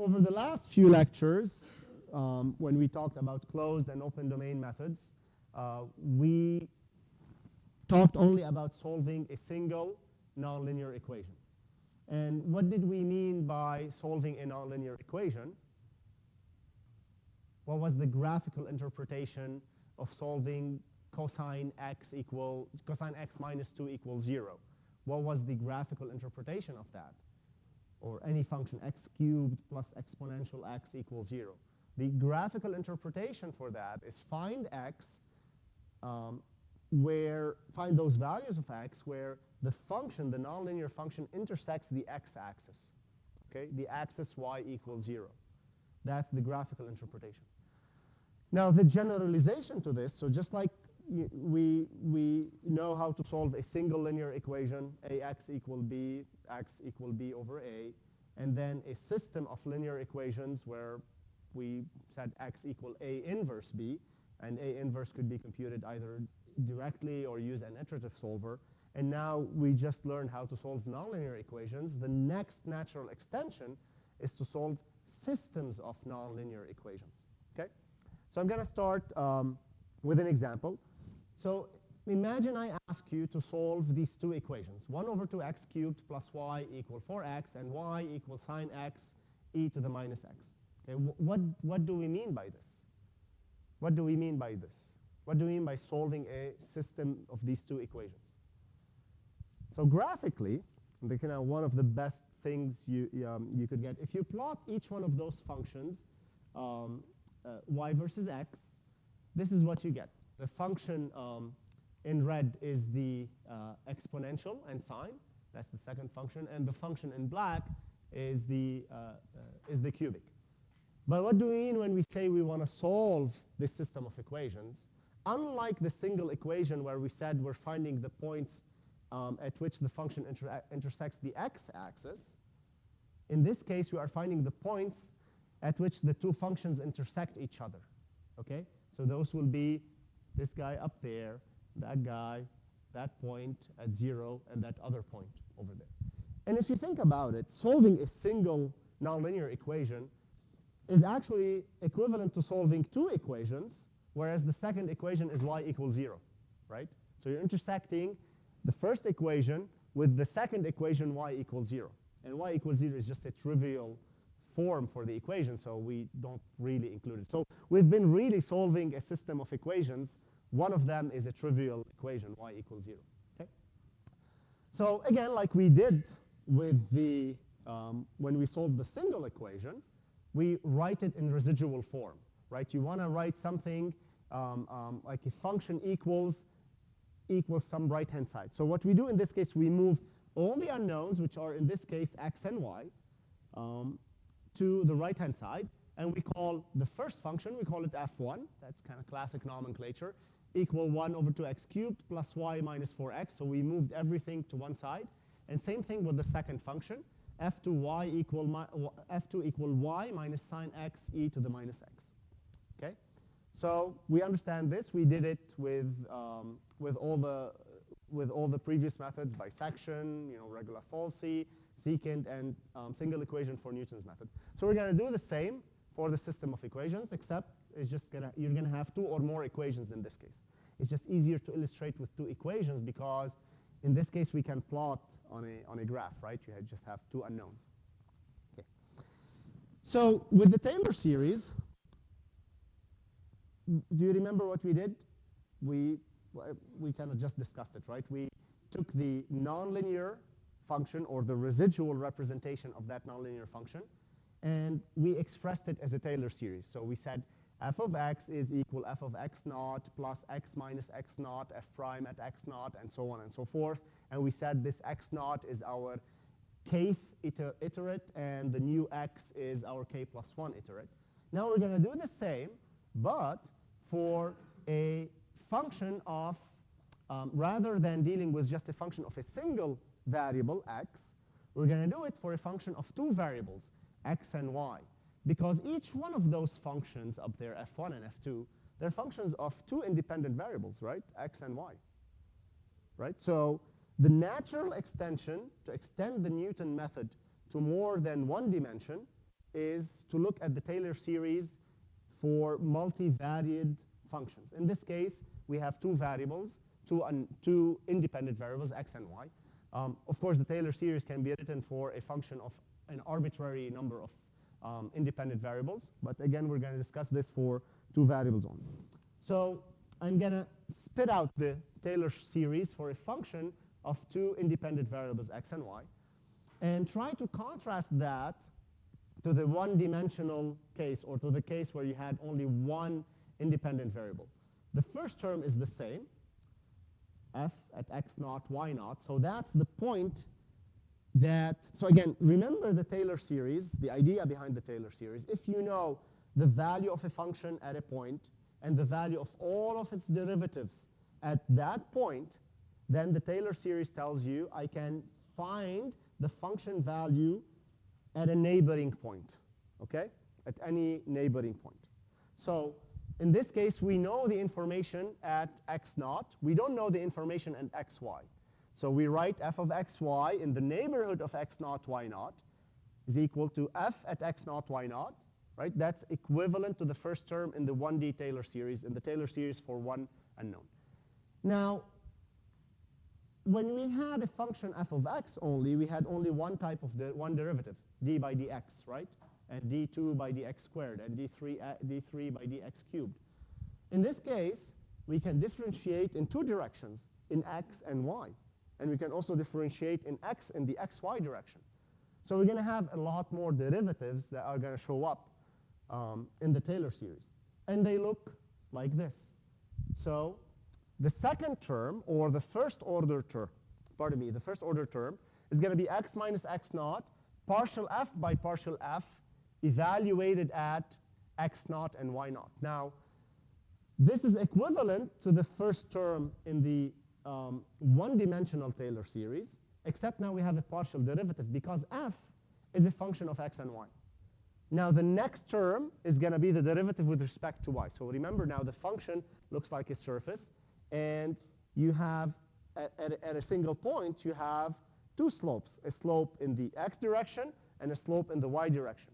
over the last few lectures, when we talked about closed and open domain methods, we talked only about solving a single nonlinear equation. And what did we mean by solving a nonlinear equation? What was the graphical interpretation of solving cosine x minus 2 equals 0? What was the graphical interpretation of that? Or any function x cubed plus exponential x equals 0. The graphical interpretation for that is find x, find those values of x where the function, the nonlinear function, intersects the x-axis, okay? The axis y equals 0. That's the graphical interpretation. Now, the generalization to this, so just like we know how to solve a single linear equation, ax equal b, x equal b over a, and then a system of linear equations where we said x equal a inverse b, and a inverse could be computed either directly or use an iterative solver. And now we just learned how to solve nonlinear equations. The next natural extension is to solve systems of nonlinear equations, okay? So I'm going to start with an example. So imagine I ask you to solve these two equations, 1 over 2x cubed plus y equal 4x, and y equals sine x e to the minus x. Okay, what do we mean by this? What do we mean by this? What do we mean by solving a system of these two equations? So graphically, one of the best things you could get, if you plot each one of those functions, y versus x, this is what you get. The function in red is the exponential and sine. That's the second function. And the function in black is the cubic. But what do we mean when we say we want to solve this system of equations? Unlike the single equation where we said we're finding the points at which the function intersects the x-axis, in this case, we are finding the points at which the two functions intersect each other, okay? So those will be this guy up there, that guy, that point at 0, and that other point over there. And if you think about it, solving a single nonlinear equation is actually equivalent to solving two equations, whereas the second equation is y equals 0, right? So you're intersecting the first equation with the second equation, y equals 0. And y equals 0 is just a trivial form for the equation, so we don't really include it. So we've been really solving a system of equations. One of them is a trivial equation, y equals 0. Okay? So again, like we did with the when we solved the single equation, we write it in residual form, right? You want to write something like a function equals some right-hand side. So what we do in this case, we move all the unknowns, which are in this case x and y, to the right-hand side, and we call the first function, we call it f1. That's kind of classic nomenclature, equal 1 over 2x cubed plus y minus 4x. So we moved everything to one side. And same thing with the second function, f2 equal y minus sine x e to the minus x. Okay? So we understand this. We did it with all the previous methods, bisection, regular falsy, secant, and single equation for Newton's method. So we're going to do the same for the system of equations, except you're going to have two or more equations in this case. It's just easier to illustrate with two equations because in this case we can plot on a graph, right? You just have two unknowns. Okay. So with the Taylor series, do you remember what we did? We kind of just discussed it, right? We took the nonlinear function or the residual representation of that nonlinear function, and we expressed it as a Taylor series. So we said f of x is equal f of x naught plus x minus x naught, f prime at x naught, and so on and so forth. And we said this x naught is our kth iterate, and the new x is our k plus 1 iterate. Now we're going to do the same, but for a function of, rather than dealing with just a function of a single variable, x, we're going to do it for a function of two variables, x and y. Because each one of those functions up there, f1 and f2, they're functions of two independent variables, right? X and y. Right? So the natural extension to extend the Newton method to more than one dimension is to look at the Taylor series for multivariate functions. In this case, we have two variables, two independent variables, x and y. Of course, the Taylor series can be written for a function of an arbitrary number of independent variables. But again, we're going to discuss this for two variables only. So I'm going to spit out the Taylor series for a function of two independent variables, x and y, and try to contrast that to the one-dimensional case, or to the case where you had only one independent variable. The first term is the same, f at x naught, y naught. So that's the point that, so again, remember the Taylor series, the idea behind the Taylor series. If you know the value of a function at a point and the value of all of its derivatives at that point, then the Taylor series tells you I can find the function value at a neighboring point, okay? At any neighboring point. So in this case, we know the information at x naught. We don't know the information at xy. So we write f of xy in the neighborhood of x naught, y naught is equal to f at x naught, y naught, right? That's equivalent to the first term in the 1D Taylor series, in the Taylor series for one unknown. Now, when we had a function f of x only, we had only one type of one derivative, d by dx, right? And d2 by dx squared, and d3 by dx cubed. In this case, we can differentiate in two directions, in x and y. And we can also differentiate in x in the xy direction. So we're going to have a lot more derivatives that are going to show up in the Taylor series. And they look like this. So the second term, or the first order term, the first order term is going to be x minus x naught, partial f by partial f, evaluated at x naught and y naught. Now, this is equivalent to the first term in the one-dimensional Taylor series, except now we have a partial derivative because f is a function of x and y. Now the next term is going to be the derivative with respect to y. So remember now the function looks like a surface, and you have, at a single point, you have two slopes, a slope in the x direction and a slope in the y direction.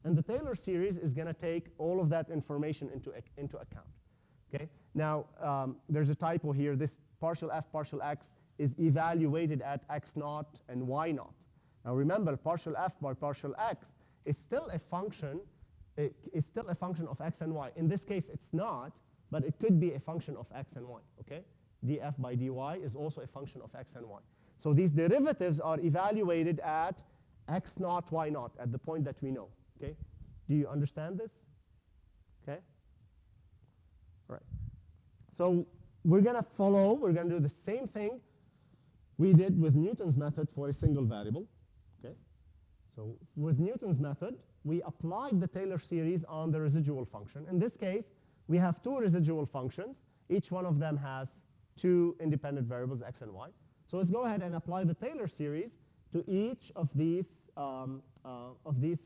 And the Taylor series is going to take all of that information into account. Okay? Now, there's a typo here. This partial f, partial x is evaluated at x naught and y naught. Now remember, partial f by partial x is still a function. It is still a function of x and y. In this case, it's not, but it could be a function of x and y. Okay? df by dy is also a function of x and y. So these derivatives are evaluated at x naught, y naught, at the point that we know. Okay? Do you understand this? Okay? All right. So we're going to do the same thing we did with Newton's method for a single variable. Okay? So with Newton's method, we applied the Taylor series on the residual function. In this case, we have two residual functions. Each one of them has two independent variables, x and y. So let's go ahead and apply the Taylor series to each of these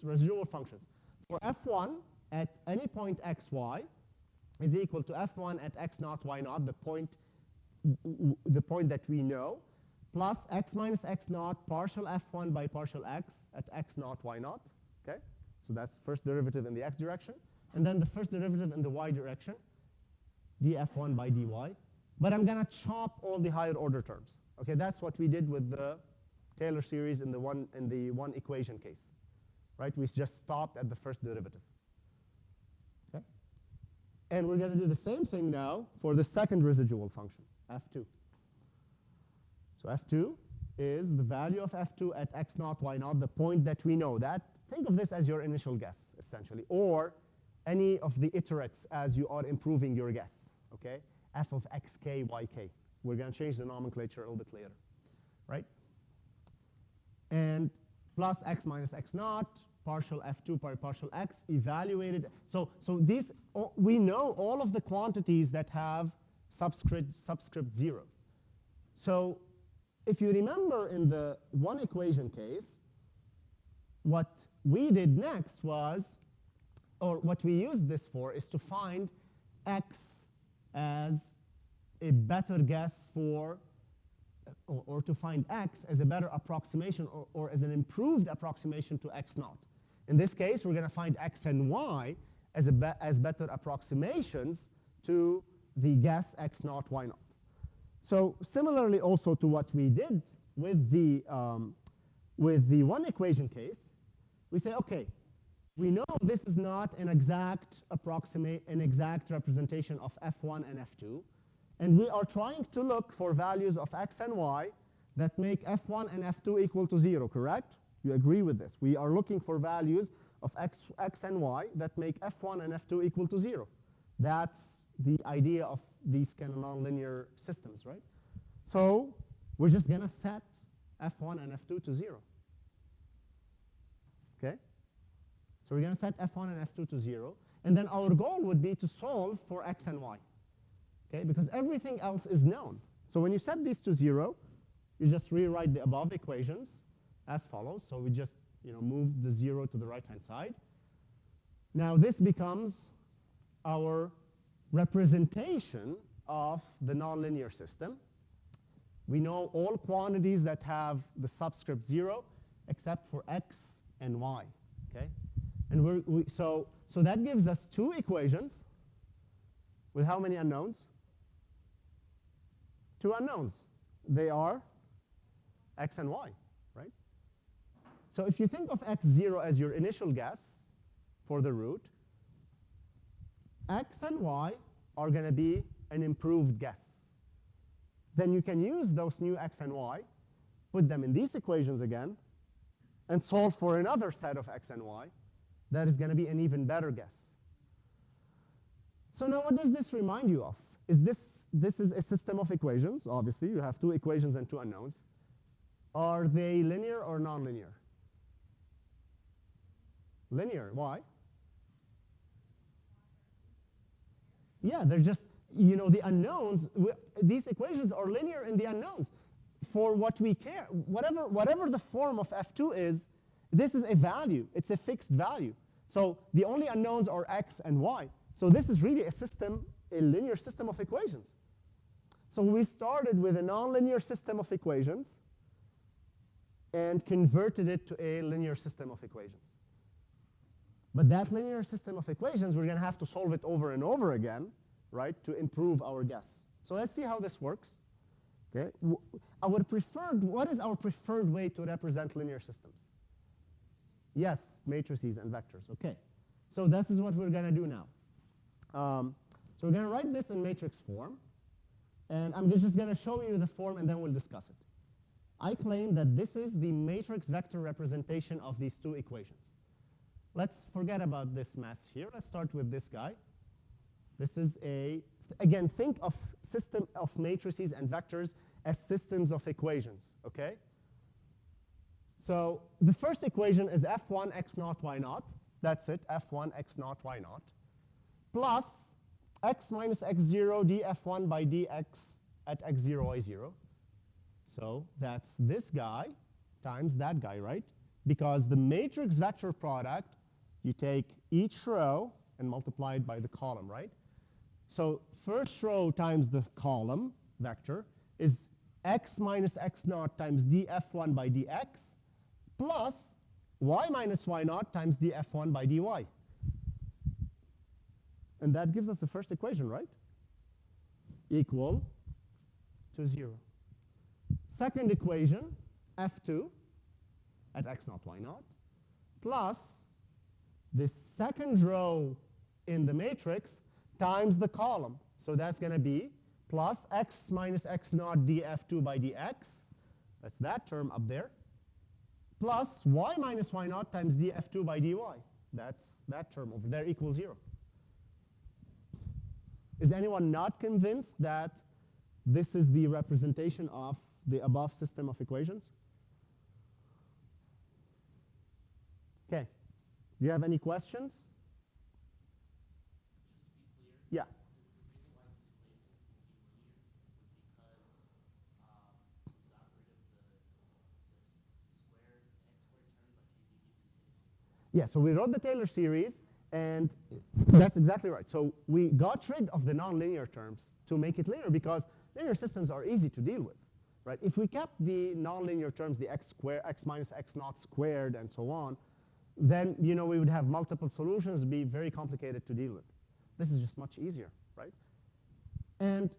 residual functions. For f1 at any point xy is equal to f1 at x naught, y naught, the point that we know, plus x minus x naught partial f1 by partial x at x naught, y naught. Okay? So that's first derivative in the x direction. And then the first derivative in the y direction, df1 by dy. But I'm going to chop all the higher order terms. Okay, that's what we did with the Taylor series in the one equation case. Right? We just stopped at the first derivative. Okay? And we're going to do the same thing now for the second residual function, f2. So f2 is the value of f2 at x naught, y naught, the point that we know. Think of this as your initial guess, essentially, or any of the iterates as you are improving your guess. Okay? F of xk, yk. We're going to change the nomenclature a little bit later. Right? And plus x minus x naught, partial f2 by partial x, evaluated. So these, we know all of the quantities that have subscript 0. So if you remember in the one equation case, what we did next was, or what we used this for, is to find x as a better guess for, or to find x as a better approximation, or as an improved approximation to x naught. In this case, we're going to find x and y as better approximations to the guess x naught, y naught. So similarly also to what we did with the one equation case, we say, okay, we know this is not an exact representation of f1 and f2, and we are trying to look for values of x and y that make f1 and f2 equal to 0, correct? You agree with this? We are looking for values of x and y that make f1 and f2 equal to 0. That's the idea of these kind of nonlinear systems, right? So we're just going to set f1 and f2 to 0. Okay? So we're going to set f1 and f2 to 0. And then our goal would be to solve for x and y. Okay? Because everything else is known. So when you set these to 0, you just rewrite the above equations as follows. So we just move the 0 to the right-hand side. Now this becomes our representation of the nonlinear system. We know all quantities that have the subscript 0 except for x and y. Okay? And so that gives us two equations with how many unknowns? Two unknowns. They are x and y, right? So if you think of x0 as your initial guess for the root, x and y are going to be an improved guess. Then you can use those new x and y, put them in these equations again, and solve for another set of x and y that is going to be an even better guess. So now what does this remind you of? This is a system of equations. Obviously, you have two equations and two unknowns. Are they linear or nonlinear? Linear. Why? Yeah, they're just, the unknowns. These equations are linear in the unknowns. For what we care, whatever the form of f2 is, this is a value. It's a fixed value. So the only unknowns are x and y. So this is really a linear system of equations. So we started with a nonlinear system of equations and converted it to a linear system of equations. But that linear system of equations, we're going to have to solve it over and over again, right, to improve our guess. So let's see how this works. Okay. What is our preferred way to represent linear systems? Yes, matrices and vectors. Okay. So this is what we're going to do now. So we're going to write this in matrix form. And I'm just going to show you the form, and then we'll discuss it. I claim that this is the matrix vector representation of these two equations. Let's forget about this mess here. Let's start with this guy. This is again, think of system of matrices and vectors as systems of equations, okay? So the first equation is f1 x naught y naught. That's it, f1 x naught y naught. Plus x minus x0 df1 by dx at x0 y0. So that's this guy times that guy, right? Because the matrix vector product, you take each row and multiply it by the column, right? So first row times the column vector is x minus x naught times df1 by dx plus y minus y naught times df1 by dy. And that gives us the first equation, right? Equal to 0. Second equation, f2 at x naught y naught plus the second row in the matrix times the column. So that's going to be plus x minus x naught df2 by dx. That's that term up there. Plus y minus y naught times df2 by dy. That's that term over there equals 0. Is anyone not convinced that this is the representation of the above system of equations? Okay. Do you have any questions? Yeah. Yeah, so we wrote the Taylor series, and that's exactly right. So we got rid of the nonlinear terms to make it linear, because linear systems are easy to deal with, right? If we kept the nonlinear terms, the x squared, x minus x naught squared, and so on, then we would have multiple solutions, be very complicated to deal with. This is just much easier, right? And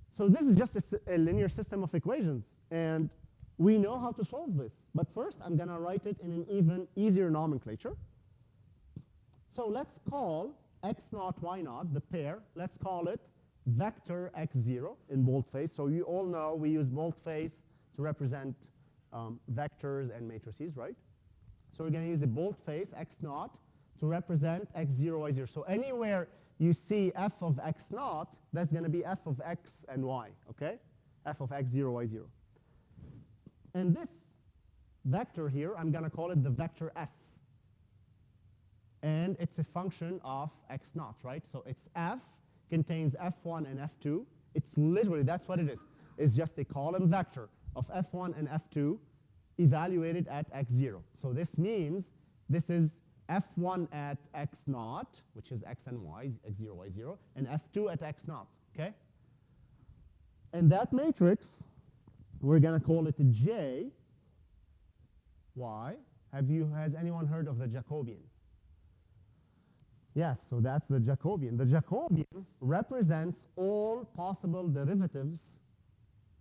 so this is just a linear system of equations, and we know how to solve this. But first, I'm going to write it in an even easier nomenclature. So let's call x naught, y naught, the pair, let's call it vector x0 in boldface. So you all know we use boldface to represent vectors and matrices, right? So we're going to use a boldface x naught to represent x0, y0. So anywhere you see f of x naught, that's going to be f of x and y, okay? F of x0, y0. And this vector here, I'm going to call it the vector f. And it's a function of x naught, right? So it's f, contains f1 and f2. It's literally, that's what it is. It's just a column vector of f1 and f2 evaluated at x0. So this means this is f1 at x naught, which is x and y, x0, y0, and f2 at x naught, okay? And that matrix, we're going to call it J, Y. Has anyone heard of the Jacobian? Yes, so that's the Jacobian. The Jacobian represents all possible derivatives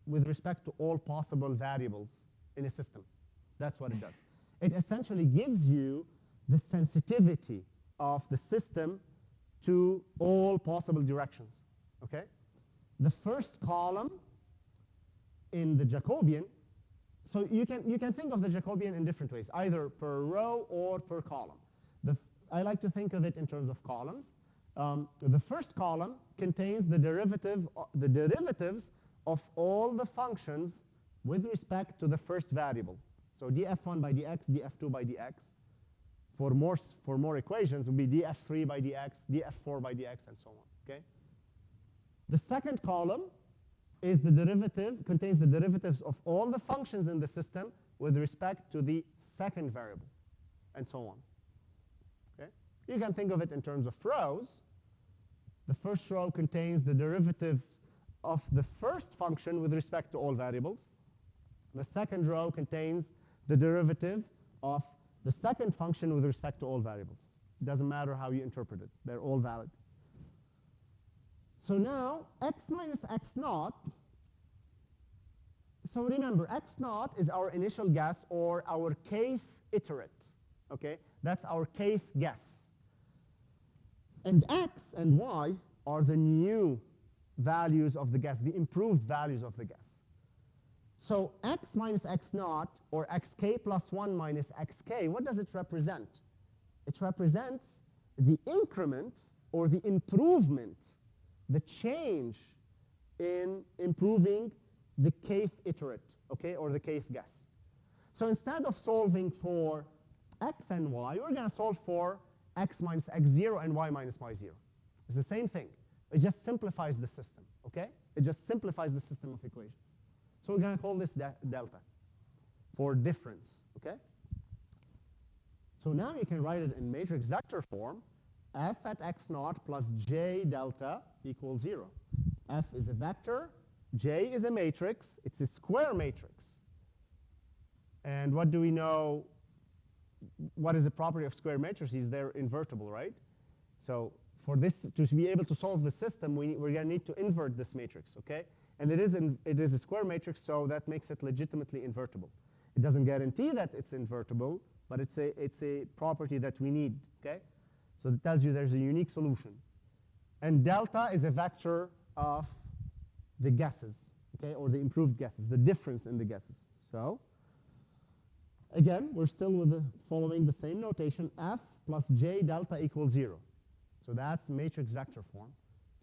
with respect to all possible variables in a system. That's what it does. It essentially gives you the sensitivity of the system to all possible directions, okay? The first column in the Jacobian, so you can think of the Jacobian in different ways, either per row or per column. I like to think of it in terms of columns. The first column contains the derivatives of all the functions with respect to the first variable. So df1 by dx, df2 by dx. For more equations, it would be df3 by dx, df4 by dx, and so on. Okay. The second column is contains the derivatives of all the functions in the system with respect to the second variable, and so on. Okay. You can think of it in terms of rows. The first row contains the derivatives of the first function with respect to all variables. The second row contains the derivative of the second function with respect to all variables. It doesn't matter how you interpret it. They're all valid. So now, x minus x naught. So remember, x naught is our initial guess or our kth iterate. Okay? That's our kth guess. And x and y are the new values of the guess, the improved values of the guess. So x minus x naught, or xk plus 1 minus xk, what does it represent? It represents the increment or the improvement, the change in improving the kth iterate, okay, or the kth guess. So instead of solving for x and y, we're going to solve for x minus x0 and y minus y0. It's the same thing. It just simplifies the system, okay? It just simplifies the system of equations. So we're going to call this delta for difference, okay? So now you can write it in matrix vector form. F at x naught plus j delta equals 0. F is a vector. J is a matrix. It's a square matrix. And what do we know? What is the property of square matrices? They're invertible, right? So for this to be able to solve the system, we're going to need to invert this matrix, okay? And it is a square matrix, so that makes it legitimately invertible. It doesn't guarantee that it's invertible, but it's a property that we need, okay? So it tells you there's a unique solution. And delta is a vector of the guesses, okay, or the improved guesses, the difference in the guesses. So again, we're still following the same notation, f plus j delta equals 0. So that's matrix vector form.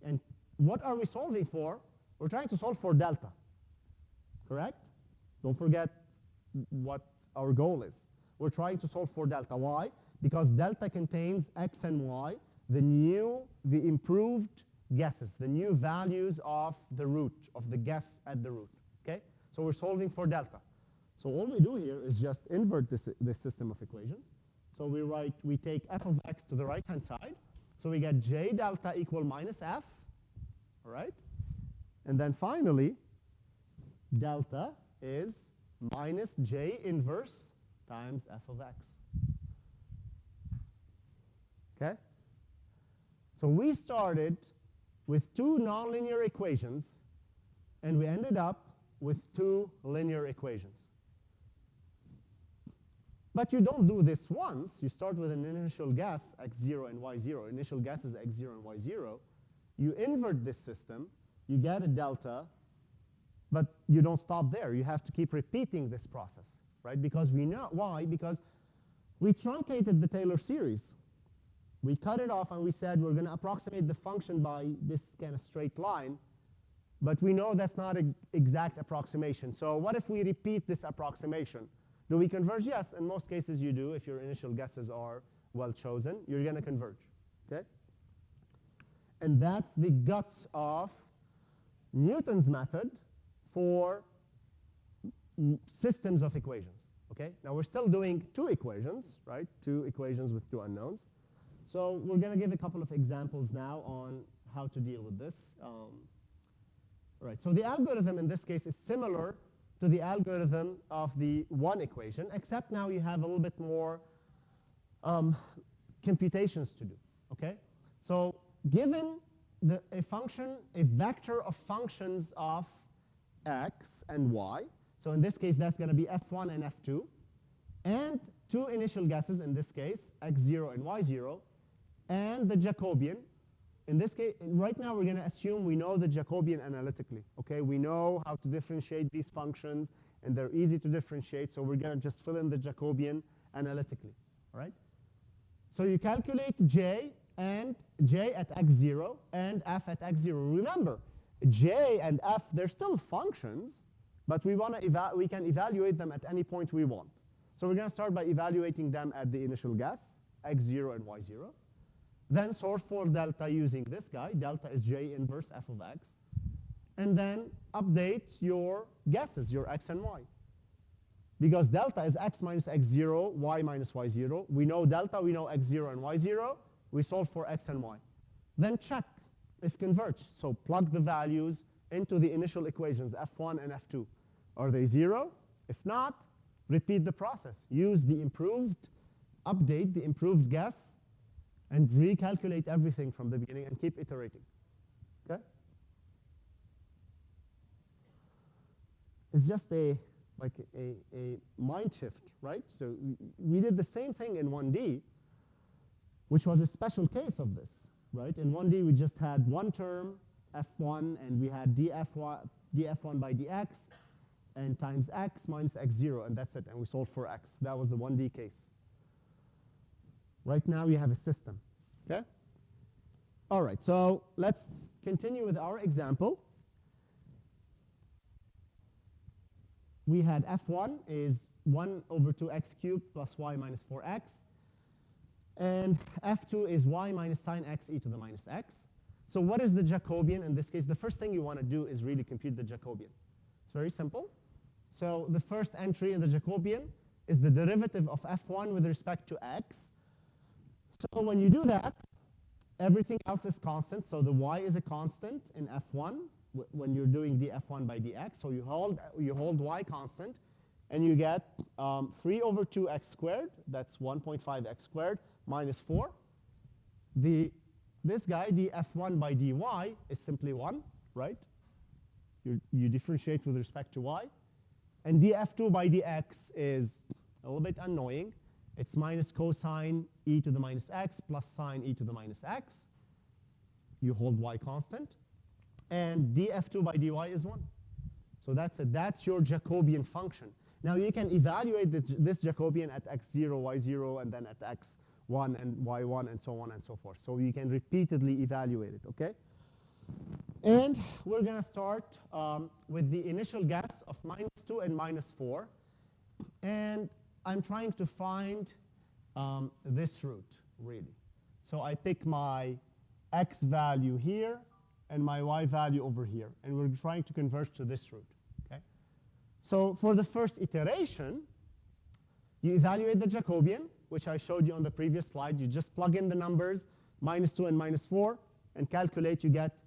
And what are we solving for? We're trying to solve for delta, correct? Don't forget what our goal is. We're trying to solve for delta. Why? Because delta contains x and y, the improved guesses, the new values of the root, of the guess at the root, okay? So we're solving for delta. So all we do here is just invert this system of equations. So we take f of x to the right-hand side. So we get j delta equal minus f, all right? And then finally, delta is minus j inverse times f of x. Okay? So we started with two nonlinear equations, and we ended up with two linear equations. But you don't do this once. You start with an initial guess, x0 and y0. Initial guess is x0 and y0. You invert this system. You get a delta. But you don't stop there. You have to keep repeating this process, right? Because we know why? Because we truncated the Taylor series. We cut it off and we said we're going to approximate the function by this kind of straight line. But we know that's not an exact approximation. So what if we repeat this approximation? Do we converge? Yes, in most cases you do. If your initial guesses are well chosen, you're going to converge. Okay? And that's the guts of Newton's method for systems of equations. Okay? Now we're still doing two equations, right? Two equations with two unknowns. So we're going to give a couple of examples now on how to deal with this. Right. So the algorithm in this case is similar to the algorithm of the one equation, except now you have a little bit more computations to do. Okay? So given a function, a vector of functions of x and y, so in this case that's going to be f1 and f2, and two initial guesses in this case, x0 and y0, and the Jacobian. In this case, right now we're going to assume we know the Jacobian analytically. Okay, we know how to differentiate these functions, and they're easy to differentiate, so we're going to just fill in the Jacobian analytically. All right? So you calculate j at x0 and f at x0. Remember, j and f, they're still functions, but we can evaluate them at any point we want. So we're going to start by evaluating them at the initial guess, x0 and y0. Then sort for delta using this guy. Delta is j inverse f of x. And then update your guesses, your x and y. Because delta is x minus x0, y minus y0. We know delta, we know x0 and y0. We solve for x and y. Then check if converge. So plug the values into the initial equations, f1 and f2. Are they 0? If not, repeat the process. Use the improved update, the improved guess, and recalculate everything from the beginning and keep iterating. Okay? It's just a mind shift, right? So we did the same thing in 1D, which was a special case of this, right? In 1D, we just had one term, f1, and we had df1 by dx, and times x minus x0, and that's it. And we solved for x. That was the 1D case. Right now, you have a system. Okay? All right, so let's continue with our example. We had f1 is 1 over 2x cubed plus y minus 4x. And f2 is y minus sine x e to the minus x. So what is the Jacobian in this case? The first thing you want to do is really compute the Jacobian. It's very simple. So the first entry in the Jacobian is the derivative of f1 with respect to x. So when you do that, everything else is constant. So the y is a constant in f1 when you're doing df1 by dx. So you hold y constant, and you get 3 over 2x squared. That's 1.5x squared minus 4. This guy, df1 by dy, is simply 1, right? You differentiate with respect to y. And df2 by dx is a little bit annoying. It's minus cosine e to the minus x plus sine e to the minus x. You hold y constant. And df2 by dy is 1. So that's it. That's your Jacobian function. Now you can evaluate this Jacobian at x0, y0, and then at x1 and y1, and so on and so forth. So you can repeatedly evaluate it, okay? And we're going to start with the initial guess of -2 and -4. And I'm trying to find this root, really. So I pick my x value here and my y value over here. And we're trying to converge to this root. Okay? So for the first iteration, you evaluate the Jacobian, which I showed you on the previous slide. You just plug in the numbers, -2 and -4, and calculate. You get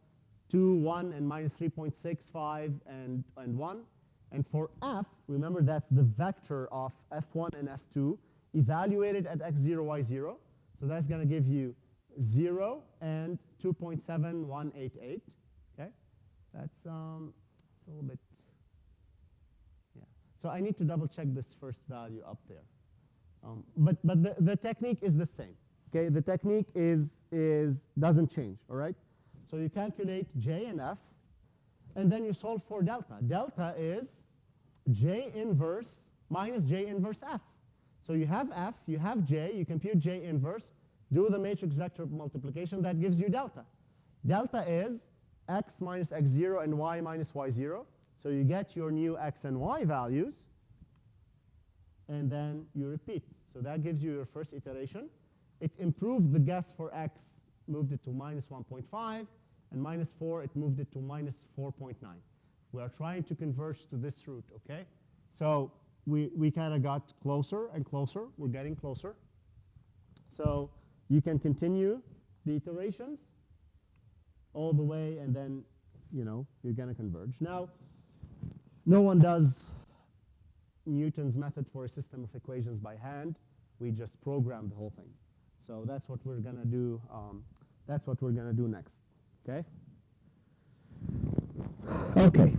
2, 1, and -3.65, and 1. And for f, remember that's the vector of f1 and f2, evaluated at x0, y0. So that's going to give you 0 and 2.7188. Okay, that's it's a little bit, yeah. So I need to double check this first value up there. But the technique is the same. Okay, the technique doesn't change. All right. So you calculate J and F, and then you solve for delta. Delta is J inverse minus J inverse F. So you have F, you have J, you compute J inverse, do the matrix vector multiplication, that gives you delta. Delta is x minus x0 and y minus y0. So you get your new x and y values, and then you repeat. So that gives you your first iteration. It improved the guess for x, moved it to minus 1.5, and minus 4, it moved it to minus 4.9. We are trying to converge to this root, okay? So we kind of got closer and closer. We're getting closer. So you can continue the iterations all the way, and then you're going to converge. Now, no one does Newton's method for a system of equations by hand. We just program the whole thing. So that's what we're going to do. That's what we're going to do next. Okay. Okay.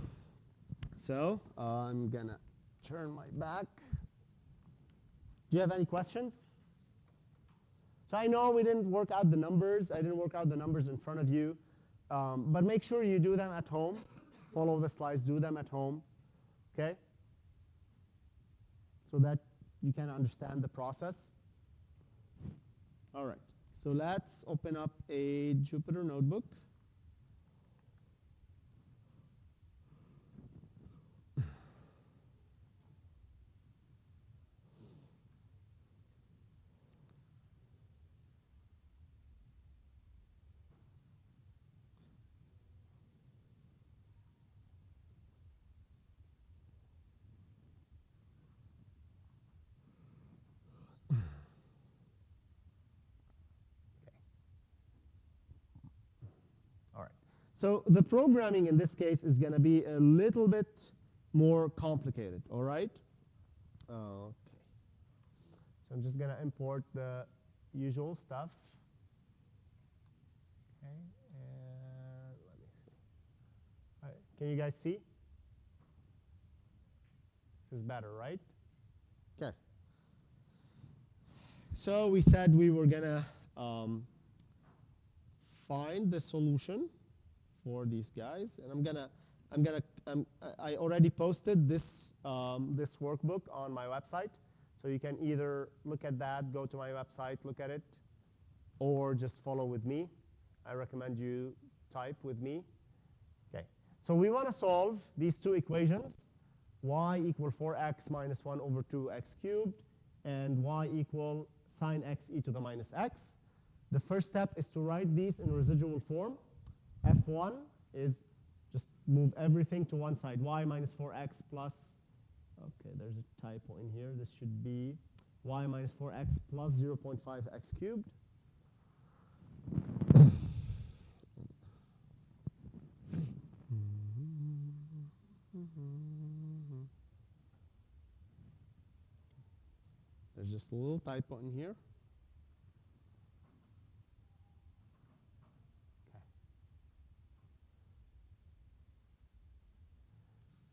So I'm going to turn my back. Do you have any questions? So I know we didn't work out the numbers. I didn't work out the numbers in front of you. But make sure you do them at home. Follow the slides. Do them at home. Okay? So that you can understand the process. All right. So let's open up a Jupyter notebook. So the programming in this case is going to be a little bit more complicated, all right? Okay. So I'm just going to import the usual stuff. Okay, and let me see. All right. Can you guys see? This is better, right? Okay. So we said we were going to find the solution for these guys, and I already posted this this workbook on my website, so you can either look at that, go to my website, look at it, or just follow with me. I recommend you type with me. Okay, so we want to solve these two equations: y equal 4x minus 1 over 2x cubed, and y equal sine x e to the minus x. The first step is to write these in residual form. F1 is just move everything to one side. Y minus 4x plus, okay, there's a typo in here. This should be y minus 4x plus 0.5x cubed. There's just a little typo in here.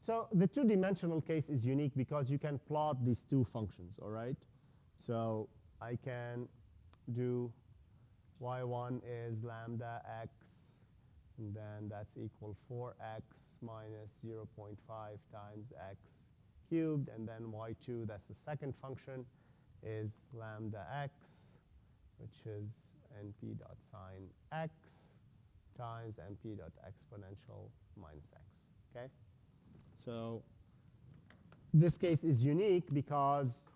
So the two-dimensional case is unique because you can plot these two functions, all right? So I can do y1 is lambda x, and then that's equal 4x minus 0.5 times x cubed, and then y2, that's the second function, is lambda x, which is np dot sine x times np dot exponential minus x, okay? So this case is unique because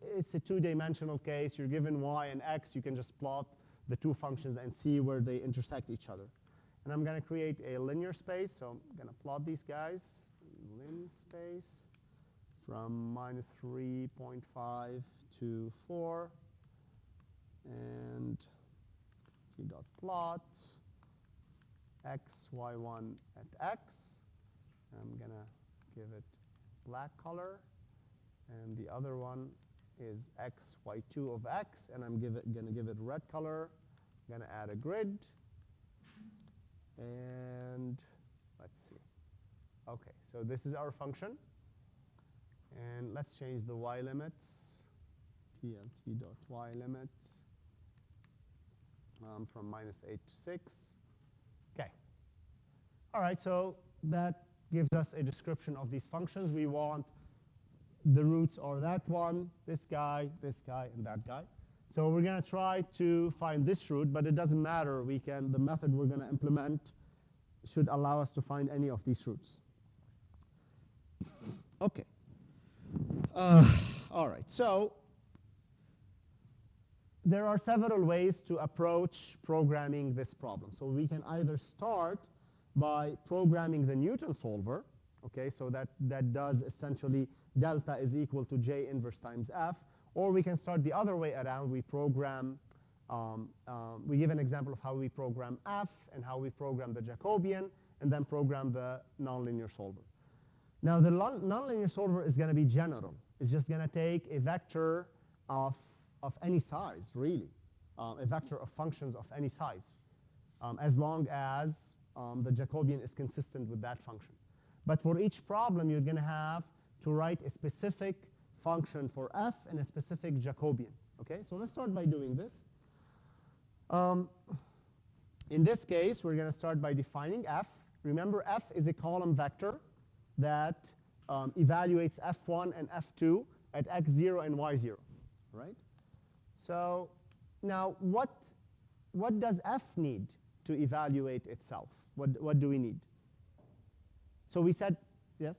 it's a two-dimensional case. You're given y and x. You can just plot the two functions and see where they intersect each other. And I'm going to create a linear space. So I'm going to plot these guys. Lin space from minus 3.5 to 4. And t dot plot x, y1 at x. I'm going to give it black color, and the other one is x, y2 of x, and I'm going to give it red color. I'm going to add a grid. And let's see. OK, so this is our function. And let's change the y limits. plt.y limits from -8 to 6. OK. All right, so that gives us a description of these functions. We want the roots are that one, this guy, and that guy. So we're going to try to find this root, but it doesn't matter. The method we're going to implement should allow us to find any of these roots. OK. All right, so there are several ways to approach programming this problem. So we can either start by programming the Newton solver, okay, so that does essentially delta is equal to J inverse times F, or we can start the other way around. We program, we give an example of how we program F and how we program the Jacobian, and then program the nonlinear solver. Now the nonlinear solver is going to be general. It's just going to take a vector of any size, really, a vector of functions of any size, as long as the Jacobian is consistent with that function. But for each problem, you're going to have to write a specific function for f and a specific Jacobian. Okay, so let's start by doing this. In this case, we're going to start by defining f. Remember, f is a column vector that evaluates f1 and f2 at x0 and y0, right? So now, what does f need to evaluate itself? What do we need? So we said, yes?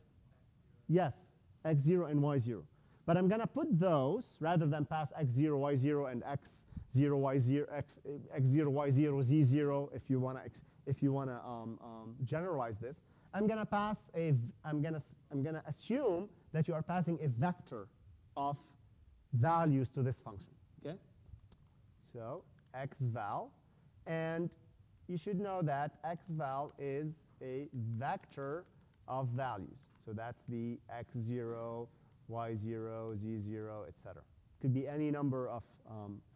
Yes, x0 and y0. But I'm going to put those, rather than pass x0, y0, and x0, y0, x0, y0, z0, if you want to generalize this, I'm going to assume that you are passing a vector of values to this function. Okay? So xval, and you should know that xval is a vector of values. So that's the x0, y0, z0, etc. Could be any number of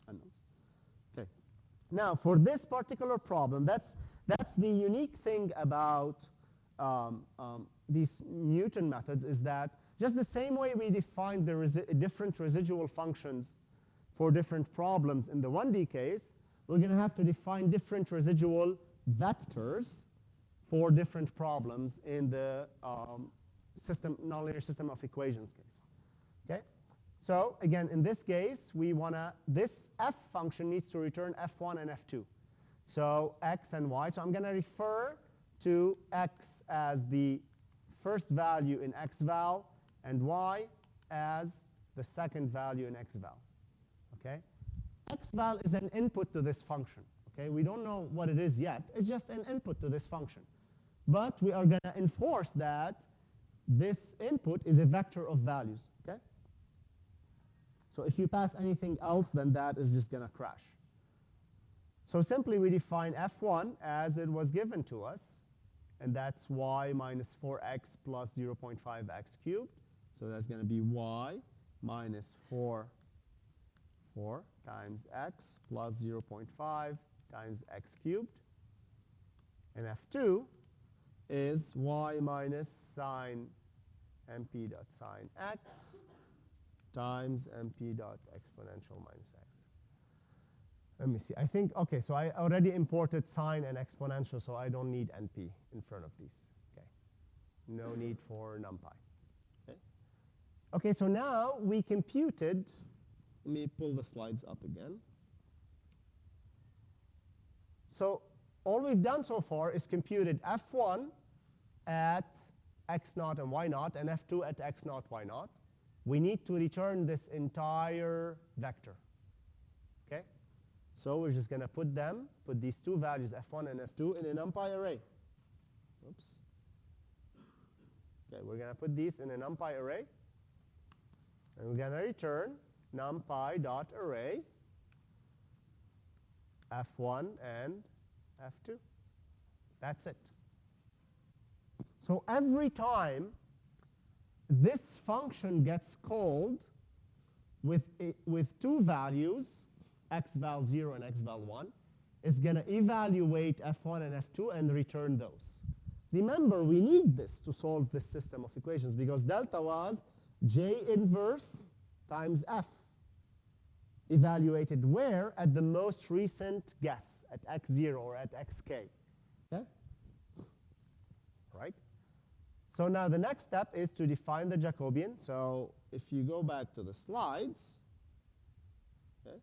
unknowns. Okay. Now, for this particular problem, that's the unique thing about these Newton methods, is that just the same way we define the different residual functions for different problems in the 1D case, we're going to have to define different residual vectors for different problems in the nonlinear system of equations case. Okay? So again, in this case, this f function needs to return f1 and f2. So x and y. So I'm going to refer to x as the first value in xval and y as the second value in xval. Okay? Xval is an input to this function. Okay? We don't know what it is yet. It's just an input to this function. But we are going to enforce that this input is a vector of values. Okay? So if you pass anything else, then that is just going to crash. So simply we define f1 as it was given to us, and that's y minus 4x plus 0.5x cubed. So that's going to be y minus 4 times x plus 0.5 times x cubed. And f2 is y minus sine mp dot sine x times mp dot exponential minus x. Let me see. I think, OK, so I already imported sine and exponential, so I don't need np in front of these. Okay, no need for numpy. Okay, okay, so now we computed. Let me pull the slides up again. So all we've done so far is computed f1 at x0 and y0, and f2 at x0, y0. We need to return this entire vector. Okay? So we're just going to put these two values, f1 and f2, in a numpy array. Oops. Okay, we're going to put these in a numpy array. And we're going to return numpy.array f1 and f2. That's it. So every time this function gets called, with two values, x val 0 and x val 1, is going to evaluate f1 and f2 and return those. Remember, we need this to solve this system of equations because delta was J inverse times f, evaluated where? At the most recent guess, at x0 or at xk. Okay? Right? So now the next step is to define the Jacobian. So if you go back to the slides, okay,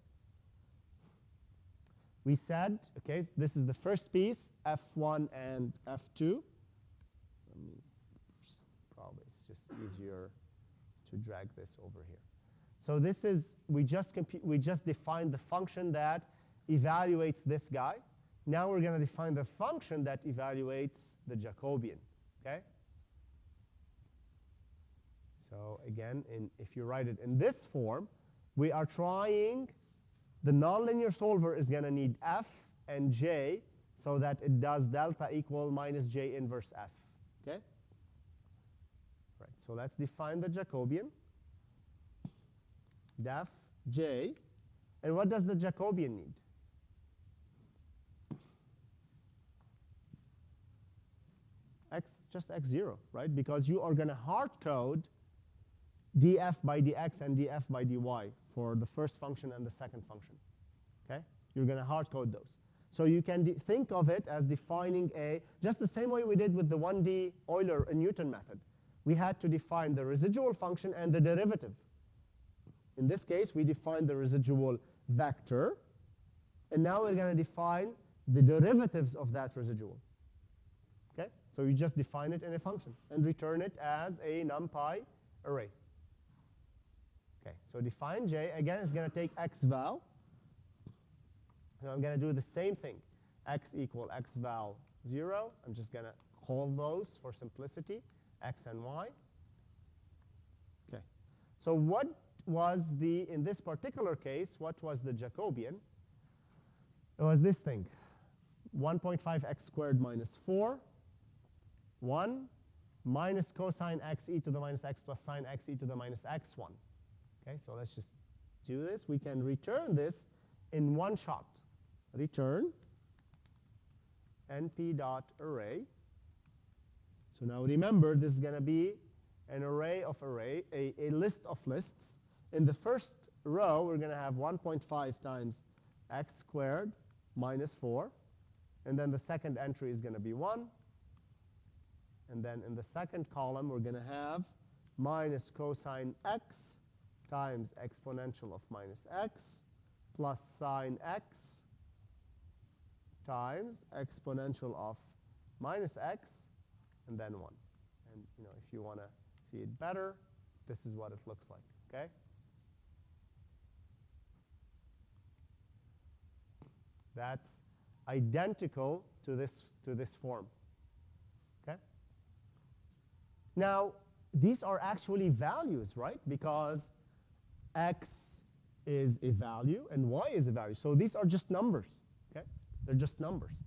we said, okay, this is the first piece, f1 and f2. Probably it's just easier to drag this over here. So this is, we just defined the function that evaluates this guy. Now we're going to define the function that evaluates the Jacobian. Okay? So again, if you write it in this form, we are trying, the nonlinear solver is going to need f and j so that it does delta equal minus j inverse f. Okay? Right, so let's define the Jacobian. Def j. And what does the Jacobian need? Just x0, right? Because you are going to hard code df by dx and df by dy for the first function and the second function. Okay? You're going to hard code those. So you can think of it as defining just the same way we did with the 1D Euler and Newton method. We had to define the residual function and the derivative. In this case, we defined the residual vector. And now we're going to define the derivatives of that residual. Okay? So you just define it in a function and return it as a NumPy array. Okay, so define j. Again, it's going to take x val. So I'm going to do the same thing. X equal x val 0. I'm just going to call those for simplicity, x and y. Okay. So what was in this particular case, what was the Jacobian? It was this thing. 1.5x squared minus 4, 1 minus cosine x e to the minus x plus sine x e to the minus x1. Okay, so let's just do this. We can return this in one shot. Return np.array. So now remember, this is going to be an array of a list of lists. In the first row, we're going to have 1.5 times x squared minus 4. And then the second entry is going to be 1. And then in the second column, we're going to have minus cosine x times exponential of minus x plus sine x times exponential of minus x, and then 1. And if you want to see it better, this is what it looks like. Okay? That's identical to this form. Okay? Now, these are actually values, right? Because x is a value and y is a value. So these are just numbers. Okay? They're just numbers.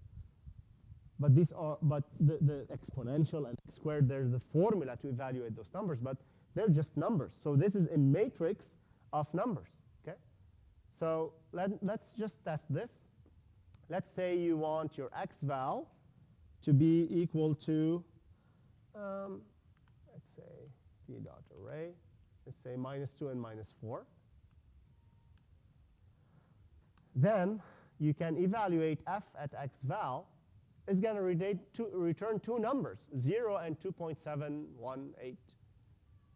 But the exponential and x squared, there's the formula to evaluate those numbers, but they're just numbers. So this is a matrix of numbers. Okay? So let's just test this. Let's say you want your x val to be equal to, let's say p dot array. Let's say minus 2 and minus 4. Then you can evaluate f at x val is going to return two numbers, 0 and 2.718.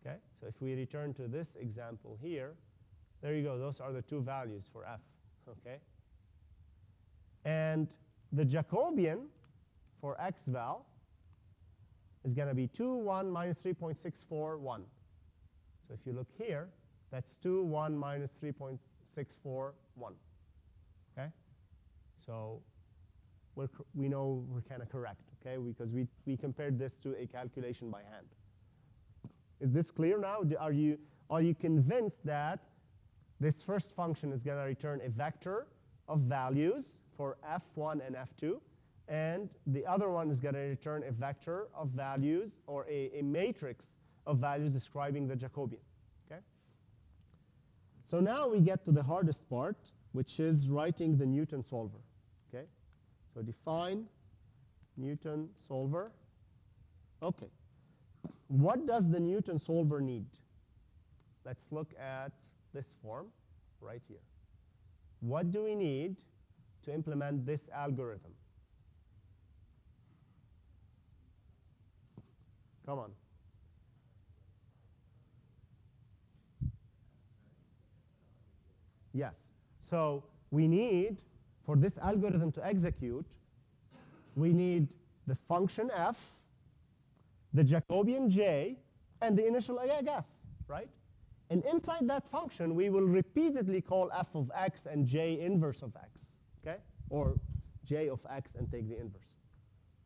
Okay? So if we return to this example here, there you go. Those are the two values for f. Okay? And the Jacobian for x val is going to be 2, 1, minus 3.641. So if you look here, that's 2, 1, minus 3.641. Okay? So we know we're kind of correct, okay? Because we compared this to a calculation by hand. Is this clear now? Are you convinced that this first function is going to return a vector of values for f1 and f2, and the other one is going to return a vector of values, or a matrix of values describing the Jacobian? Okay? So now we get to the hardest part, which is writing the Newton solver. Okay? So define Newton solver. Okay. What does the Newton solver need? Let's look at this form right here. What do we need to implement this algorithm? Come on. Yes. So we need, for this algorithm to execute, we need the function f, the Jacobian j, and the initial guess, right? And inside that function, we will repeatedly call f of x and j inverse of x, okay? Or j of x and take the inverse,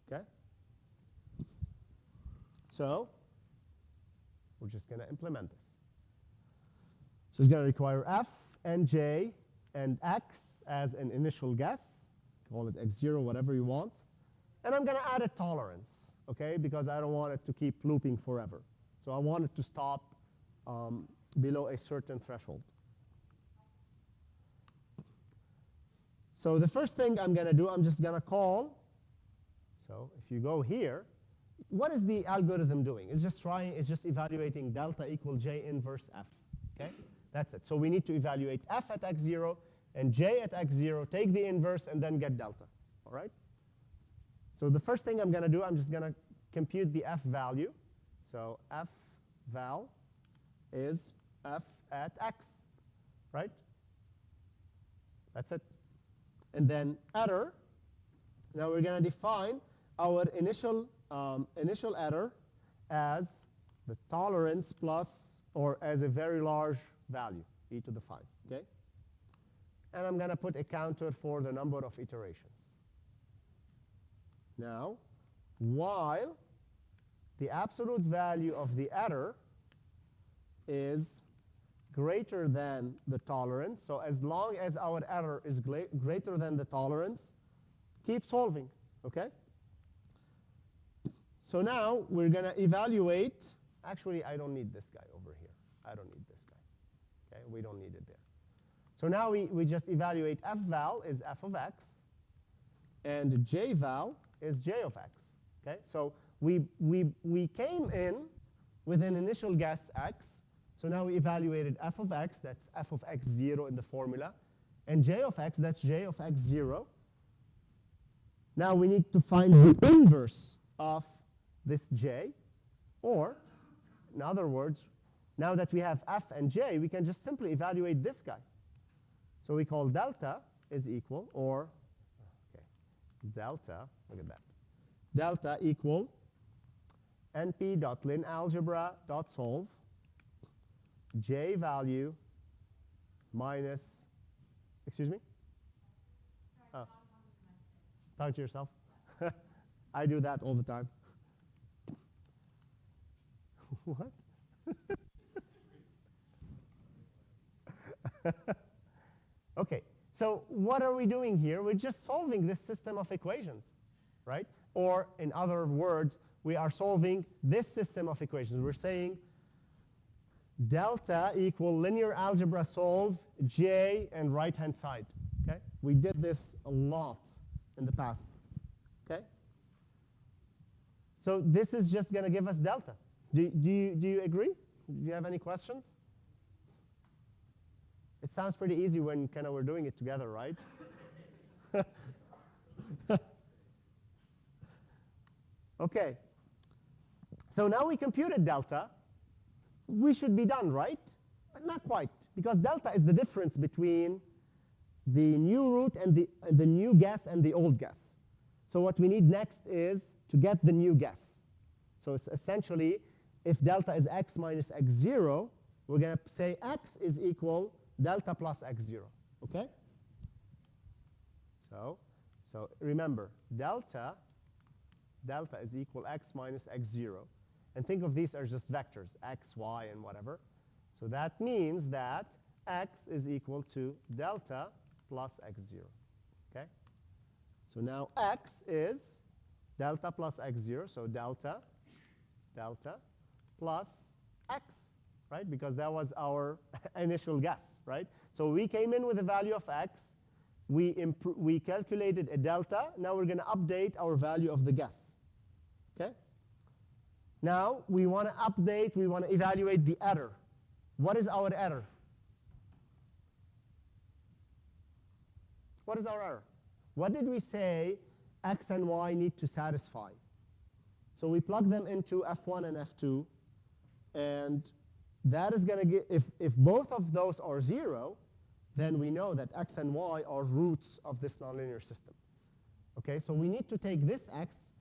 okay? So we're just going to implement this. So it's going to require f and j and x as an initial guess. Call it x0, whatever you want. And I'm going to add a tolerance, okay, because I don't want it to keep looping forever. So I want it to stop below a certain threshold. So the first thing I'm going to do, I'm just going to call. So if you go here, what is the algorithm doing? It's just evaluating delta equal j inverse f. Okay, that's it. So we need to evaluate f at x0 and j at x0, take the inverse, and then get delta. All right. So the first thing I'm going to do, I'm just going to compute the f value. So f val is f at x, right? That's it. And then error. Now we're going to define our initial error as the tolerance plus, or as a very large value, e to the 5, okay? And I'm going to put a counter for the number of iterations. Now, while the absolute value of the error is greater than the tolerance, so as long as our error is greater than the tolerance, keep solving, okay? So now we're going to evaluate. Actually, I don't need this guy over here. I don't need this guy. Okay, we don't need it there. So now we just evaluate f val is f of x, and j val is j of x. Okay, so we came in with an initial guess x. So now we evaluated f of x, that's f of x0 in the formula, and j of x, that's j of x0. Now we need to find the inverse of this j, or in other words, now that we have f and j, we can just simply evaluate this guy. So we call delta is equal, or okay, delta, look at that, delta equal np.linalgebra.solve j value minus, excuse me? Oh. Talk to yourself. I do that all the time. What? Okay, so what are we doing here? We're just solving this system of equations, right? Or in other words, we are solving this system of equations. We're saying delta equal linear algebra solve j and right-hand side. Okay, we did this a lot in the past. Okay, so this is just going to give us delta. Do you agree? Do you have any questions? It sounds pretty easy when kind of we're doing it together, right? Okay, so now we computed delta. We should be done, right? But not quite, because delta is the difference between the new root and the new guess and the old guess. So what we need next is to get the new guess. So it's essentially, if delta is x minus x0, we're going to say x is equal delta plus x0, okay? So remember, delta is equal x minus x0. And think of these as just vectors, x, y, and whatever. So that means that x is equal to delta plus x0, okay? So now x is delta plus x0, so delta plus x, right? Because that was our initial guess, right? So we came in with a value of x. We calculated a delta. Now we're going to update our value of the guess. Okay? Now we want to update, we want to evaluate the error. What is our error? What is our error? What did we say x and y need to satisfy? So we plug them into f1 and f2, and that is going to get, if both of those are 0, then we know that x and y are roots of this nonlinear system. Okay, so we need to take this x.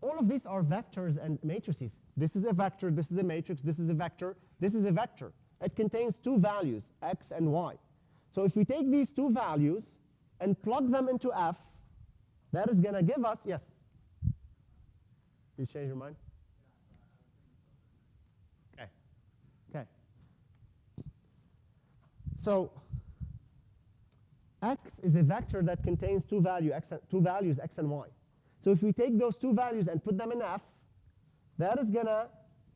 All of these are vectors and matrices. This is a vector, this is a matrix, this is a vector, this is a vector. It contains two values, x and y. So if we take these two values and plug them into f, that is going to give us, yes? You change your mind? Okay. Okay. So x is a vector that contains two values, x and y. So if we take those two values and put them in f, that is going to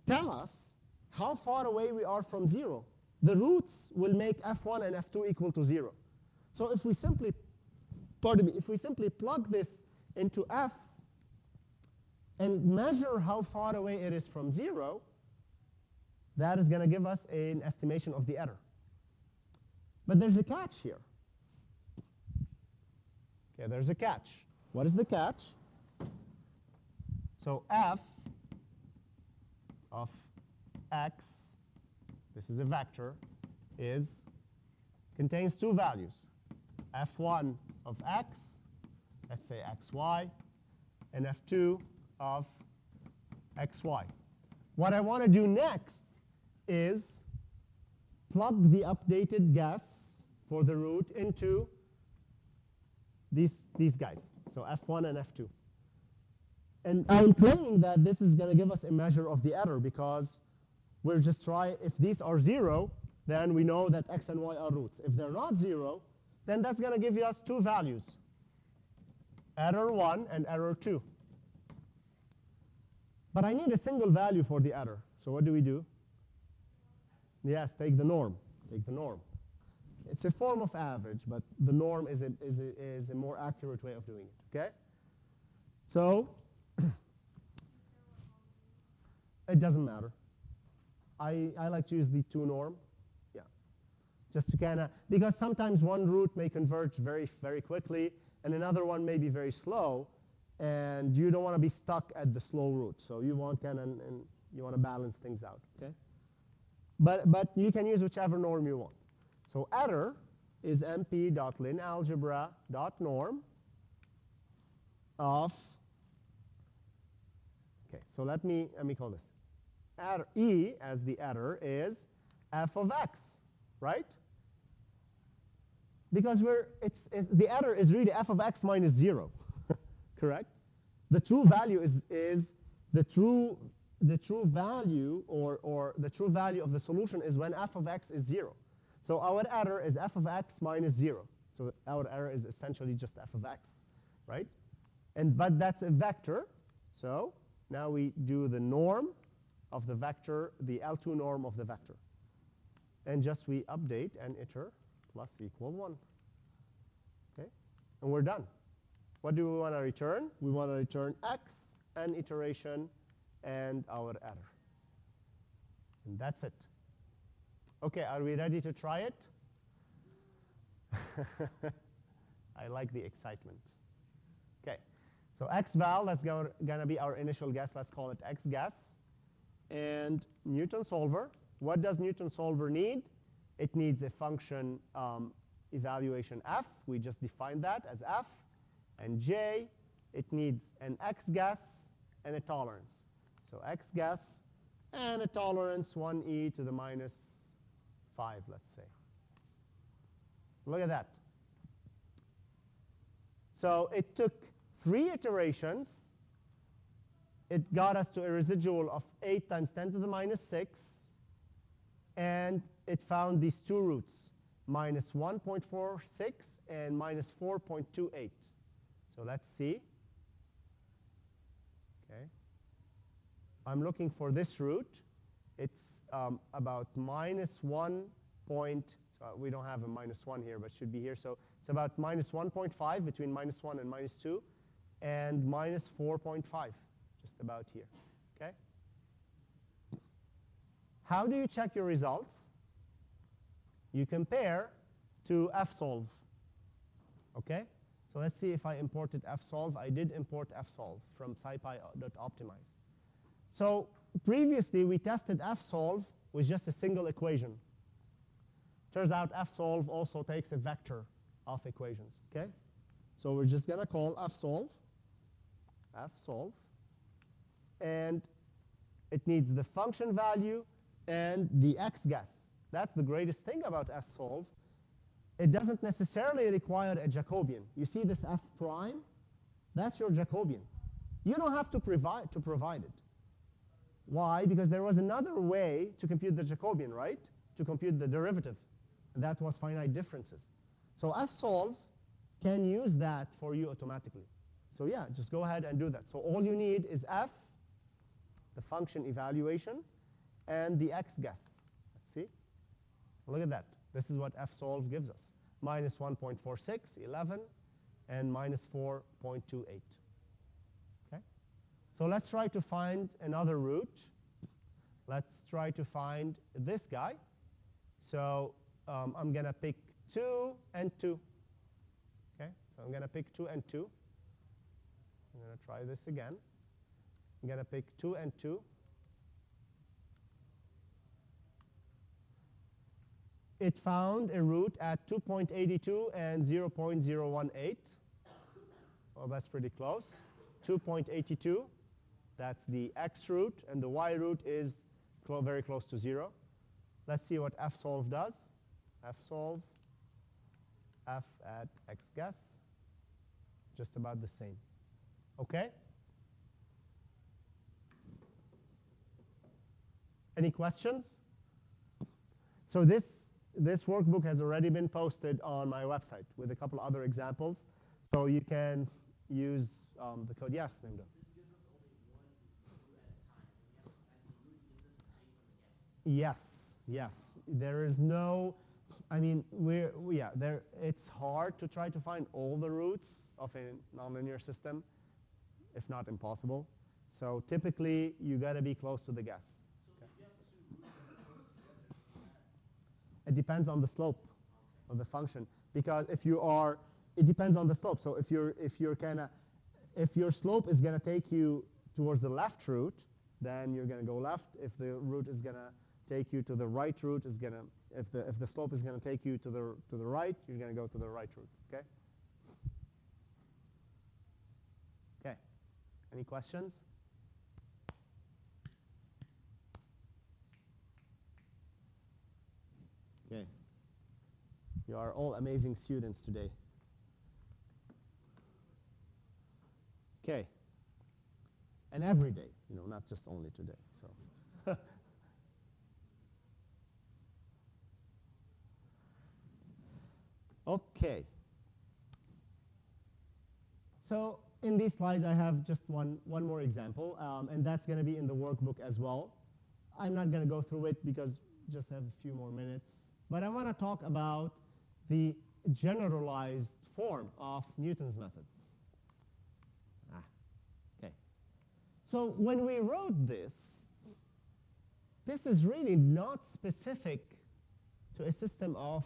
tell us how far away we are from 0. The roots will make f1 and f2 equal to 0. So if we simply, if we simply plug this into f and measure how far away it is from 0, that is going to give us an estimation of the error. But there's a catch here. Okay, there's a catch. What is the catch? So f of x, this is a vector, contains two values. f1 of x, let's say xy, and f2 of xy. What I want to do next is plug the updated guess for the root into these guys, so f1 and f2. And I'm claiming that this is going to give us a measure of the error, because we're just trying, if these are 0, then we know that x and y are roots. If they're not 0, then that's going to give us two values, error 1 and error 2. But I need a single value for the error. So what do? Yes, take the norm. Take the norm. It's a form of average, but the norm is a more accurate way of doing it. Okay? So it doesn't matter. I like to use the 2 norm. Yeah. Just to kind of, because sometimes one root may converge very, very quickly, and another one may be very slow, and you don't want to be stuck at the slow root. So you want and you want to balance things out. Okay? But you can use whichever norm you want. So error is mp.linalgebra.norm of, okay, so let me call this. Error, E as the error is f of x, right? Because the error is really f of x minus 0, correct? The true value is the true value, or the true value of the solution is when f of x is 0. So our error is f of x minus 0. So our error is essentially just f of x, right? But that's a vector. So now we do the norm of the vector, the L2 norm of the vector. And just we update and iter plus equal 1. Okay? And we're done. What do we want to return? We want to return x and iteration and our error. And that's it. Okay, are we ready to try it? I like the excitement. Okay, so xval, that's going to be our initial guess. Let's call it x guess. And Newton solver, what does Newton solver need? It needs a function evaluation f. We just defined that as f. And j, it needs an x guess and a tolerance. So x guess and a tolerance 1e to the minus 5, let's say. Look at that. So it took 3 iterations. It got us to a residual of 8 times 10 to the minus 6. And it found these two roots, minus 1.46 and minus 4.28. So let's see. Okay. I'm looking for this root. It's about so we don't have a -1 here, but should be here. So it's about -1.5 between -1 and -2, and -4.5, just about here. Okay? How do you check your results? You compare to fsolve. Okay? So let's see if I imported fsolve. I did import fsolve from scipy.optimize. So previously, we tested fsolve with just a single equation. Turns out fsolve also takes a vector of equations. Okay? So we're just going to call fsolve, and it needs the function value and the x guess. That's the greatest thing about fsolve. It doesn't necessarily require a Jacobian. You see this f prime? That's your Jacobian. You don't have to provide it. Why? Because there was another way to compute the Jacobian, right? To compute the derivative. And that was finite differences. So fsolve can use that for you automatically. So yeah, just go ahead and do that. So all you need is f, the function evaluation, and the x guess. Let's see. Look at that. This is what fsolve gives us. -1.46, 11, and -4.28. Okay? So let's try to find another root. Let's try to find this guy. So I'm going to pick 2 and 2. Okay? So I'm going to pick 2 and 2. I'm going to try this again. I'm going to pick 2 and 2. It found a root at 2.82 and 0.018. Well, that's pretty close. 2.82, that's the x root, and the y root is very close to 0. Let's see what fsolve does. Fsolve, f at x guess, just about the same. Okay? Any questions? So this workbook has already been posted on my website with a couple other examples. So you can use the code. Yes, Nimdo. Yes, yes. There is no, I mean, it's hard to try to find all the roots of a nonlinear system, if not impossible. So typically, you got to be close to the guess. It depends on the slope of the function, because if you are, it depends on the slope. So if your slope is gonna take you towards the left root, then you're gonna go left. If the root is gonna take you to the right root, if the slope is gonna take you to the right, you're gonna go to the right root. Okay. Okay. Any questions? Okay. You are all amazing students today. Okay. And every day, not just only today. So. Okay. So in these slides, I have just one more example, and that's going to be in the workbook as well. I'm not going to go through it because just have a few more minutes. But I want to talk about the generalized form of Newton's method. Okay. So when we wrote this is really not specific to a system of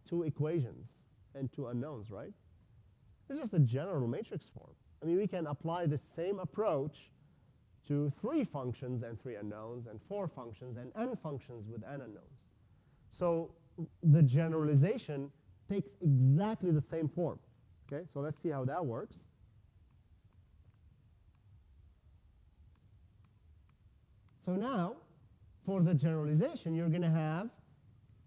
2 equations and 2 unknowns, right? It's just a general matrix form. I mean, we can apply the same approach to 3 functions and 3 unknowns, and 4 functions and n functions with n unknowns. So the generalization takes exactly the same form. Okay, so let's see how that works. So now, for the generalization, you're going to have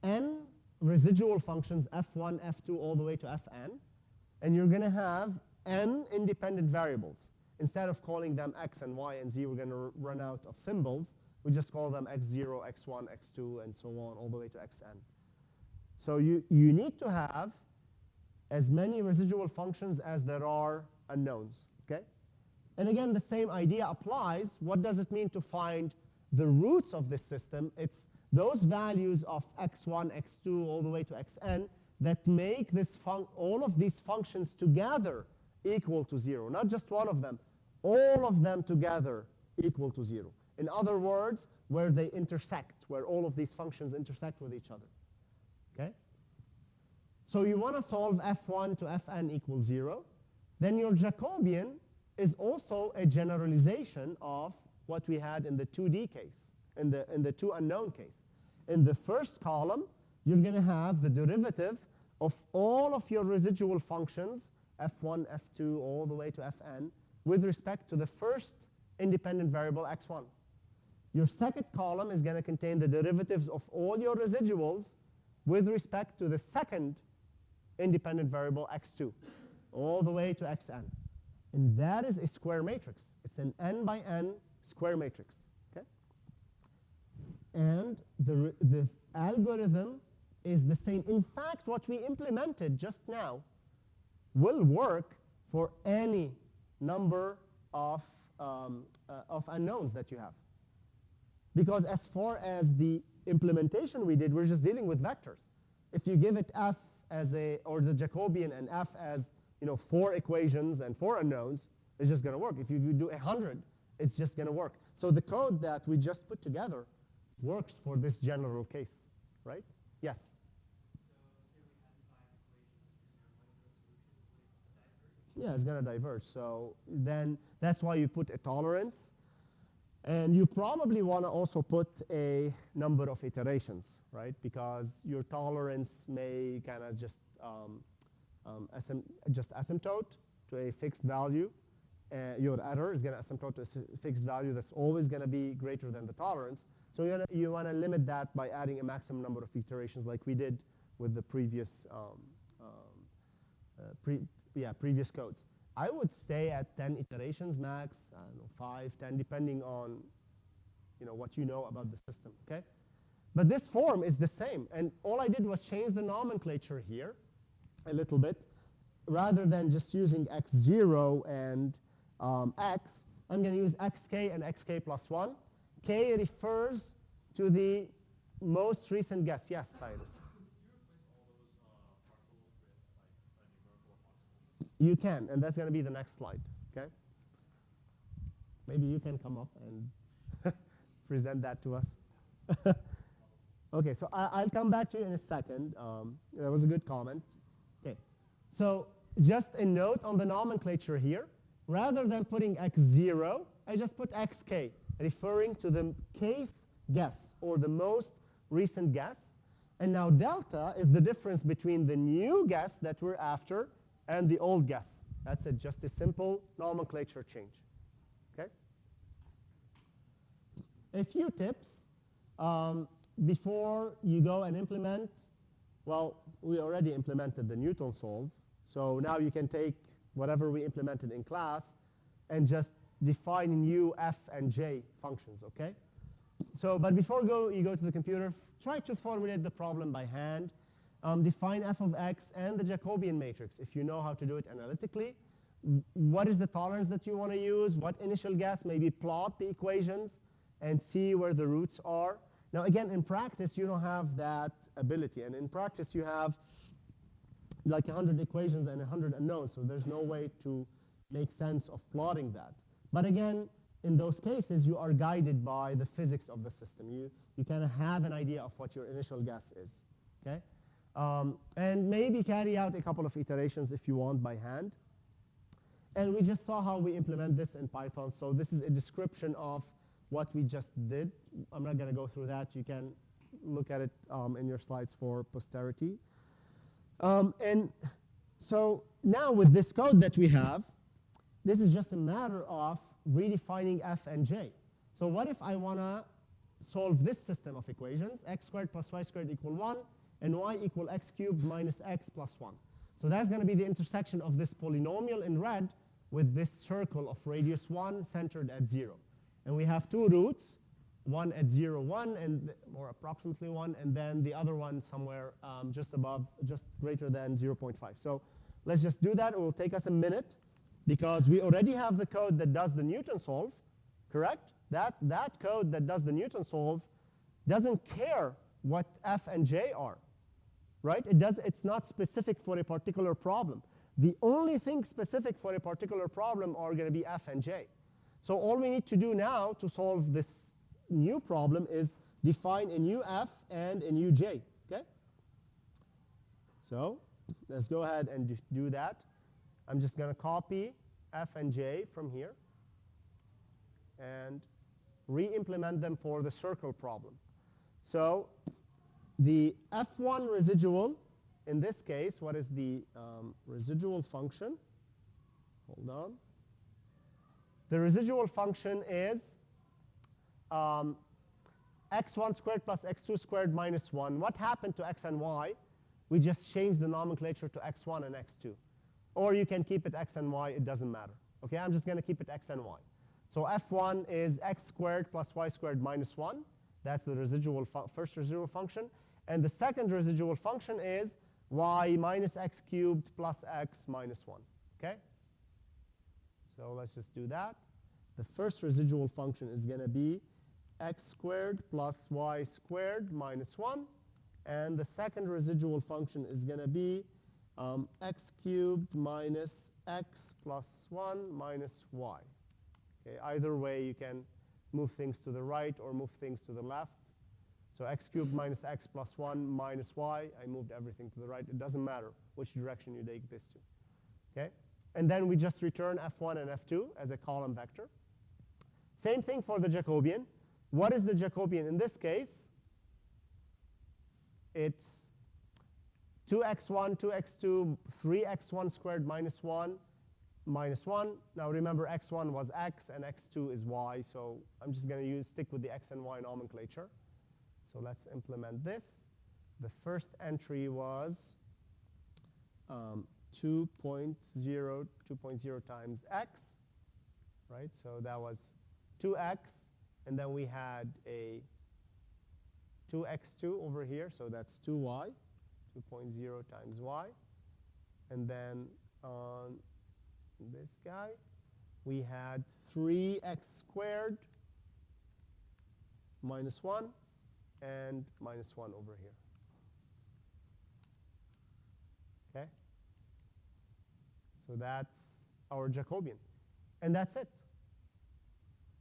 n residual functions, f1, f2, all the way to fn, and you're going to have n independent variables. Instead of calling them x and y and z, we're going to run out of symbols. We just call them x0, x1, x2, and so on, all the way to xn. So you need to have as many residual functions as there are unknowns. Okay? And again, the same idea applies. What does it mean to find the roots of this system, it's those values of x1, x2, all the way to xn that make this all of these functions together equal to 0. Not just one of them, all of them together equal to 0. In other words, where they intersect, where all of these functions intersect with each other. Okay? So you want to solve f1 to fn equals 0. Then your Jacobian is also a generalization of what we had in the 2D case, in the two unknown case. In the first column, you're going to have the derivative of all of your residual functions, f1, f2, all the way to fn, with respect to the first independent variable x1. Your second column is going to contain the derivatives of all your residuals with respect to the second independent variable x2, all the way to xn. And that is a square matrix. It's an n by n square matrix. Okay? And the algorithm is the same. In fact, what we implemented just now will work for any number of unknowns that you have. Because as far as the implementation we did, we're just dealing with vectors. If you give it f as or the Jacobian and f as 4 equations and 4 unknowns, it's just going to work. If you do 100, it's just going to work. So the code that we just put together works for this general case, right? Yes? Yeah, it's going to diverge. So then that's why you put a tolerance. And you probably want to also put a number of iterations, right? Because your tolerance may kind of just asymptote to a fixed value. Your error is going to asymptote to a fixed value that's always going to be greater than the tolerance. So you want to limit that by adding a maximum number of iterations like we did with the previous previous codes. I would stay at 10 iterations max, I don't know, 5, 10, depending on what you know about the system, okay? But this form is the same, and all I did was change the nomenclature here a little bit. Rather than just using x0 and x, I'm going to use xk and xk plus 1. K refers to the most recent guess. Yes, Tyrus? You can, and that's going to be the next slide, okay? Maybe you can come up and present that to us. Okay, so I'll come back to you in a second. That was a good comment. Okay, so just a note on the nomenclature here. Rather than putting x0, I just put xk, referring to the kth guess, or the most recent guess. And now delta is the difference between the new guess that we're after and the old guess. That's it, just a simple nomenclature change. Okay? A few tips before you go and implement. Well, we already implemented the Newton solve, so now you can take whatever we implemented in class and just define new f and j functions, okay? So, but before you go to the computer, try to formulate the problem by hand. Define f of x and the Jacobian matrix if you know how to do it analytically. What is the tolerance that you want to use? What initial guess? Maybe plot the equations and see where the roots are. Now again, in practice, you don't have that ability. And in practice, you have like 100 equations and 100 unknowns, so there's no way to make sense of plotting that. But again, in those cases, you are guided by the physics of the system. You kind of have an idea of what your initial guess is, okay? And maybe carry out a couple of iterations if you want by hand. And we just saw how we implement this in Python. So this is a description of what we just did. I'm not going to go through that. You can look at it in your slides for posterity. And so now with this code that we have, this is just a matter of redefining f and j. So what if I want to solve this system of equations, x squared plus y squared equal 1, and y equal x cubed minus x plus 1. So that's going to be the intersection of this polynomial in red with this circle of radius 1 centered at 0. And we have two roots, one at 0, 1, or approximately 1, and then the other one somewhere just above, just greater than 0.5. So let's just do that. It will take us a minute, because we already have the code that does the Newton solve, correct? That code that does the Newton solve doesn't care what f and j are, right? It's not specific for a particular problem. The only thing specific for a particular problem are going to be f and j. So all we need to do now to solve this new problem is define a new f and a new j, okay? So let's go ahead and do that. I'm just going to copy f and j from here and re-implement them for the circle problem. So the f1 residual, in this case, what is the residual function? Hold on. The residual function is x1 squared plus x2 squared minus 1. What happened to x and y? We just changed the nomenclature to x1 and x2. Or you can keep it x and y, it doesn't matter. Okay, I'm just going to keep it x and y. So f1 is x squared plus y squared minus 1. That's the first residual function. And the second residual function is y minus x cubed plus x minus 1. Okay? So let's just do that. The first residual function is going to be x squared plus y squared minus 1. And the second residual function is going to be x cubed minus x plus 1 minus y. Okay, either way, you can move things to the right or move things to the left. So x cubed minus x plus 1 minus y, I moved everything to the right. It doesn't matter which direction you take this to. Okay? And then we just return f1 and f2 as a column vector. Same thing for the Jacobian. What is the Jacobian in this case? It's 2x1, 2x2, 3x1 squared minus 1, minus 1. Now remember, x1 was x and x2 is y, so I'm just going to stick with the x and y nomenclature. So let's implement this. The first entry was 2.0 times x, right? So that was 2x, and then we had a 2x2 over here, so that's 2y, 2.0 times y. And then on this guy, we had 3x squared minus 1 and minus 1 over here. Okay? So that's our Jacobian. And that's it.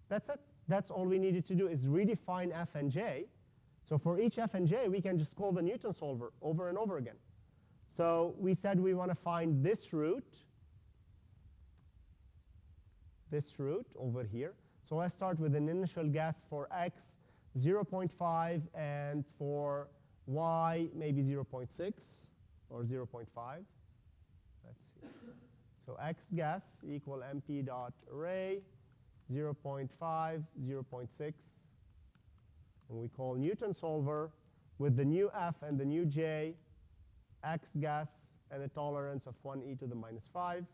That's it. That's all we needed to do is redefine f and j. So for each f and j, we can just call the Newton solver over and over again. So we said we want to find this root over here. So let's start with an initial guess for x, 0.5, and for y, maybe 0.6 or 0.5. Let's see. So x guess equal mp dot array, 0.5, 0.6. And we call Newton solver with the new f and the new j, x guess, and a tolerance of 1e to the minus 5.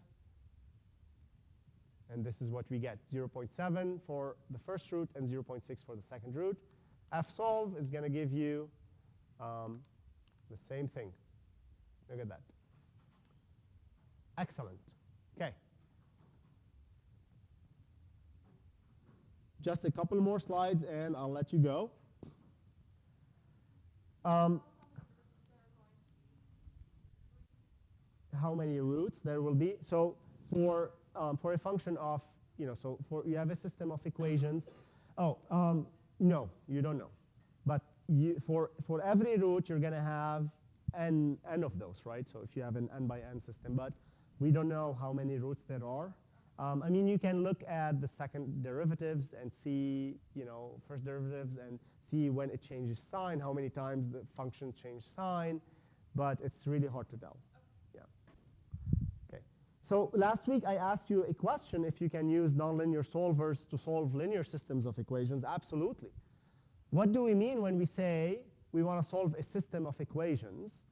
And this is what we get, 0.7 for the first root and 0.6 for the second root. Fsolve is going to give you the same thing. Look at that. Excellent. OK. Just a couple more slides, and I'll let you go. How many roots there will be? So for a function of, so you have a system of equations. No, you don't know. But for every root, you're going to have n of those, right? So if you have an n by n system, but we don't know how many roots there are. I mean, you can look at the second derivatives and see, first derivatives and see when it changes sign, how many times the function changed sign, but it's really hard to tell. Yeah. Okay. So last week I asked you a question if you can use nonlinear solvers to solve linear systems of equations. Absolutely. What do we mean when we say we want to solve a system of equations?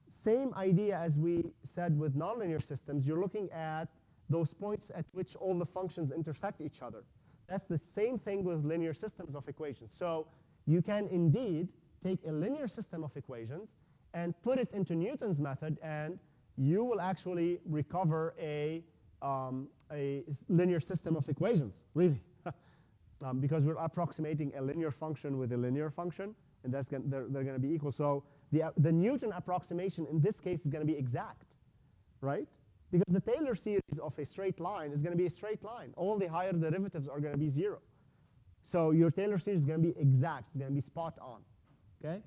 Same idea as we said with nonlinear systems. You're looking at those points at which all the functions intersect each other. That's the same thing with linear systems of equations. So you can indeed take a linear system of equations and put it into Newton's method, and you will actually recover a linear system of equations, really. because we're approximating a linear function with a linear function, and that's they're going to be equal. So the Newton approximation in this case is going to be exact, right? Because the Taylor series of a straight line is going to be a straight line. All the higher derivatives are going to be 0. So your Taylor series is going to be exact. It's going to be spot on. Okay?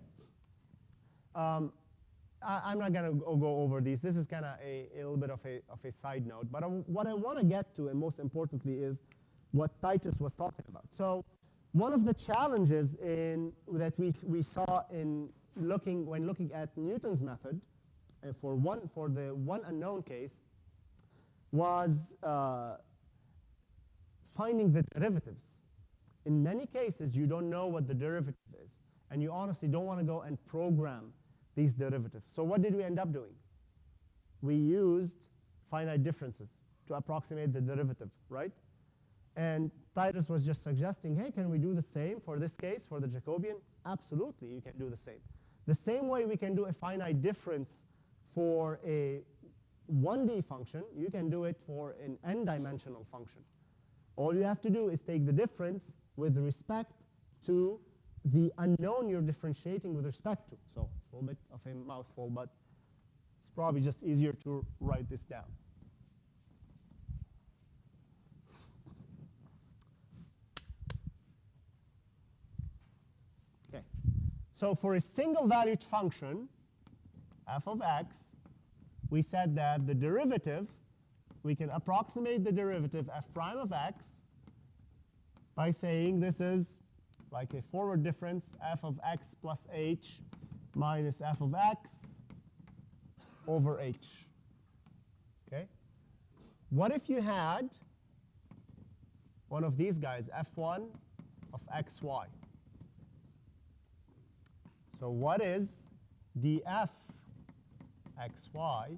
I'm not going to go over these. This is kind of a little bit of a side note. But what I want to get to, and most importantly, is what Titus was talking about. So one of the challenges that we saw when looking at Newton's method for the one unknown case was finding the derivatives. In many cases, you don't know what the derivative is, and you honestly don't want to go and program these derivatives. So what did we end up doing? We used finite differences to approximate the derivative, right? And Titus was just suggesting, hey, can we do the same for this case, for the Jacobian? Absolutely, you can do the same. The same way we can do a finite difference for a 1D function, you can do it for an n-dimensional function. All you have to do is take the difference with respect to the unknown you're differentiating with respect to. So it's a little bit of a mouthful, but it's probably just easier to write this down. Okay. So for a single-valued function, f of x, we said that the derivative, we can approximate the derivative f prime of x by saying this is like a forward difference f of x plus h minus f of x over h. Okay? What if you had one of these guys, f1 of xy? So what is df xy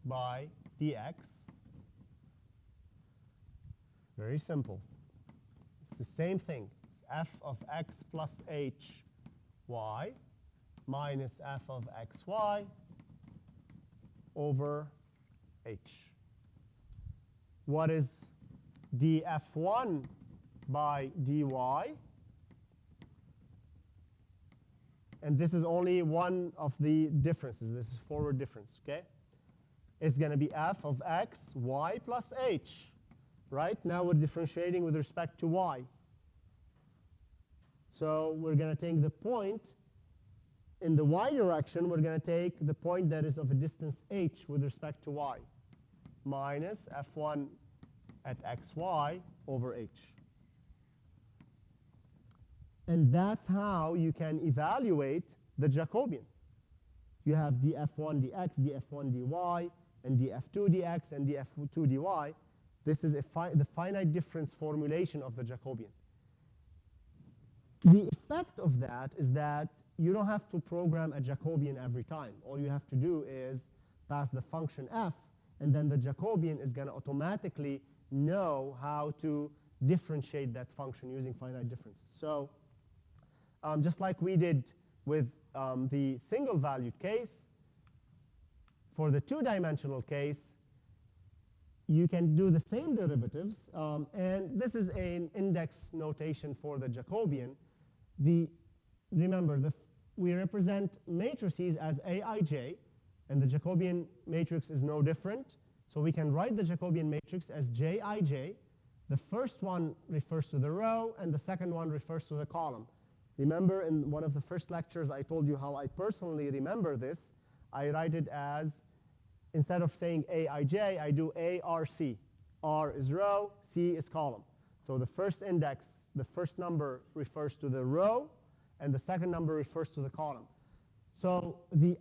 by dx? Very simple. It's the same thing. It's f of x plus h y minus f of xy over h. What is df1 by dy? And this is only one of the differences. This is forward difference, okay? It's going to be f of x, y plus h, right? Now we're differentiating with respect to y. So we're going to take the point in the y direction. We're going to take the point that is of a distance h with respect to y, minus f1 at xy over h. And that's how you can evaluate the Jacobian. You have df1 dx, df1 dy, and df2 dx, and df2 dy. This is the finite difference formulation of the Jacobian. The effect of that is that you don't have to program a Jacobian every time. All you have to do is pass the function f, and then the Jacobian is going to automatically know how to differentiate that function using finite differences. So just like we did with the single-valued case, for the two-dimensional case, you can do the same derivatives. And this is an index notation for the Jacobian. Remember, we represent matrices as aij, and the Jacobian matrix is no different. So we can write the Jacobian matrix as jij. The first one refers to the row, and the second one refers to the column. Remember, in one of the first lectures, I told you how I personally remember this. I write it as, instead of saying aij, I do arc. R is row, c is column. So the first index, the first number refers to the row, and the second number refers to the column. So the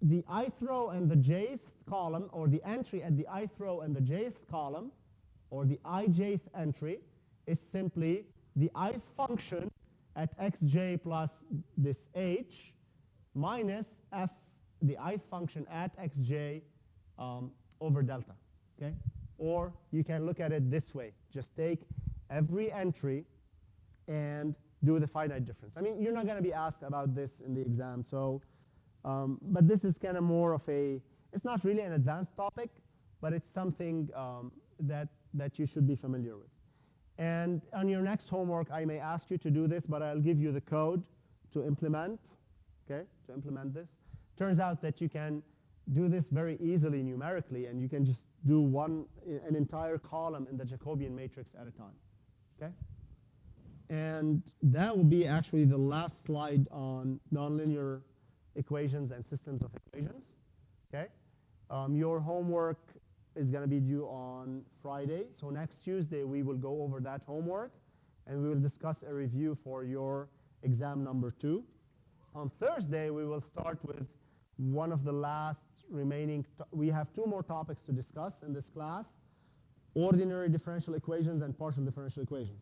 ith row and the jth column, or the entry at the ith row and the jth column, or the ijth entry, is simply the ith function at xj plus this h minus f, the ith function at xj over delta. Okay? Or you can look at it this way. Just take every entry and do the finite difference. I mean, you're not going to be asked about this in the exam, so but this is kind of more of a, it's not really an advanced topic, but it's something that you should be familiar with. And on your next homework, I may ask you to do this, but I'll give you the code to implement, okay, to implement this. Turns out that you can do this very easily numerically, and you can just do an entire column in the Jacobian matrix at a time, okay? And that will be actually the last slide on nonlinear equations and systems of equations, okay? Your homework is going to be due on Friday. So next Tuesday, we will go over that homework, and we will discuss a review for your exam number 2. On Thursday, we will start with one of the last remaining. We have 2 more topics to discuss in this class: ordinary differential equations and partial differential equations.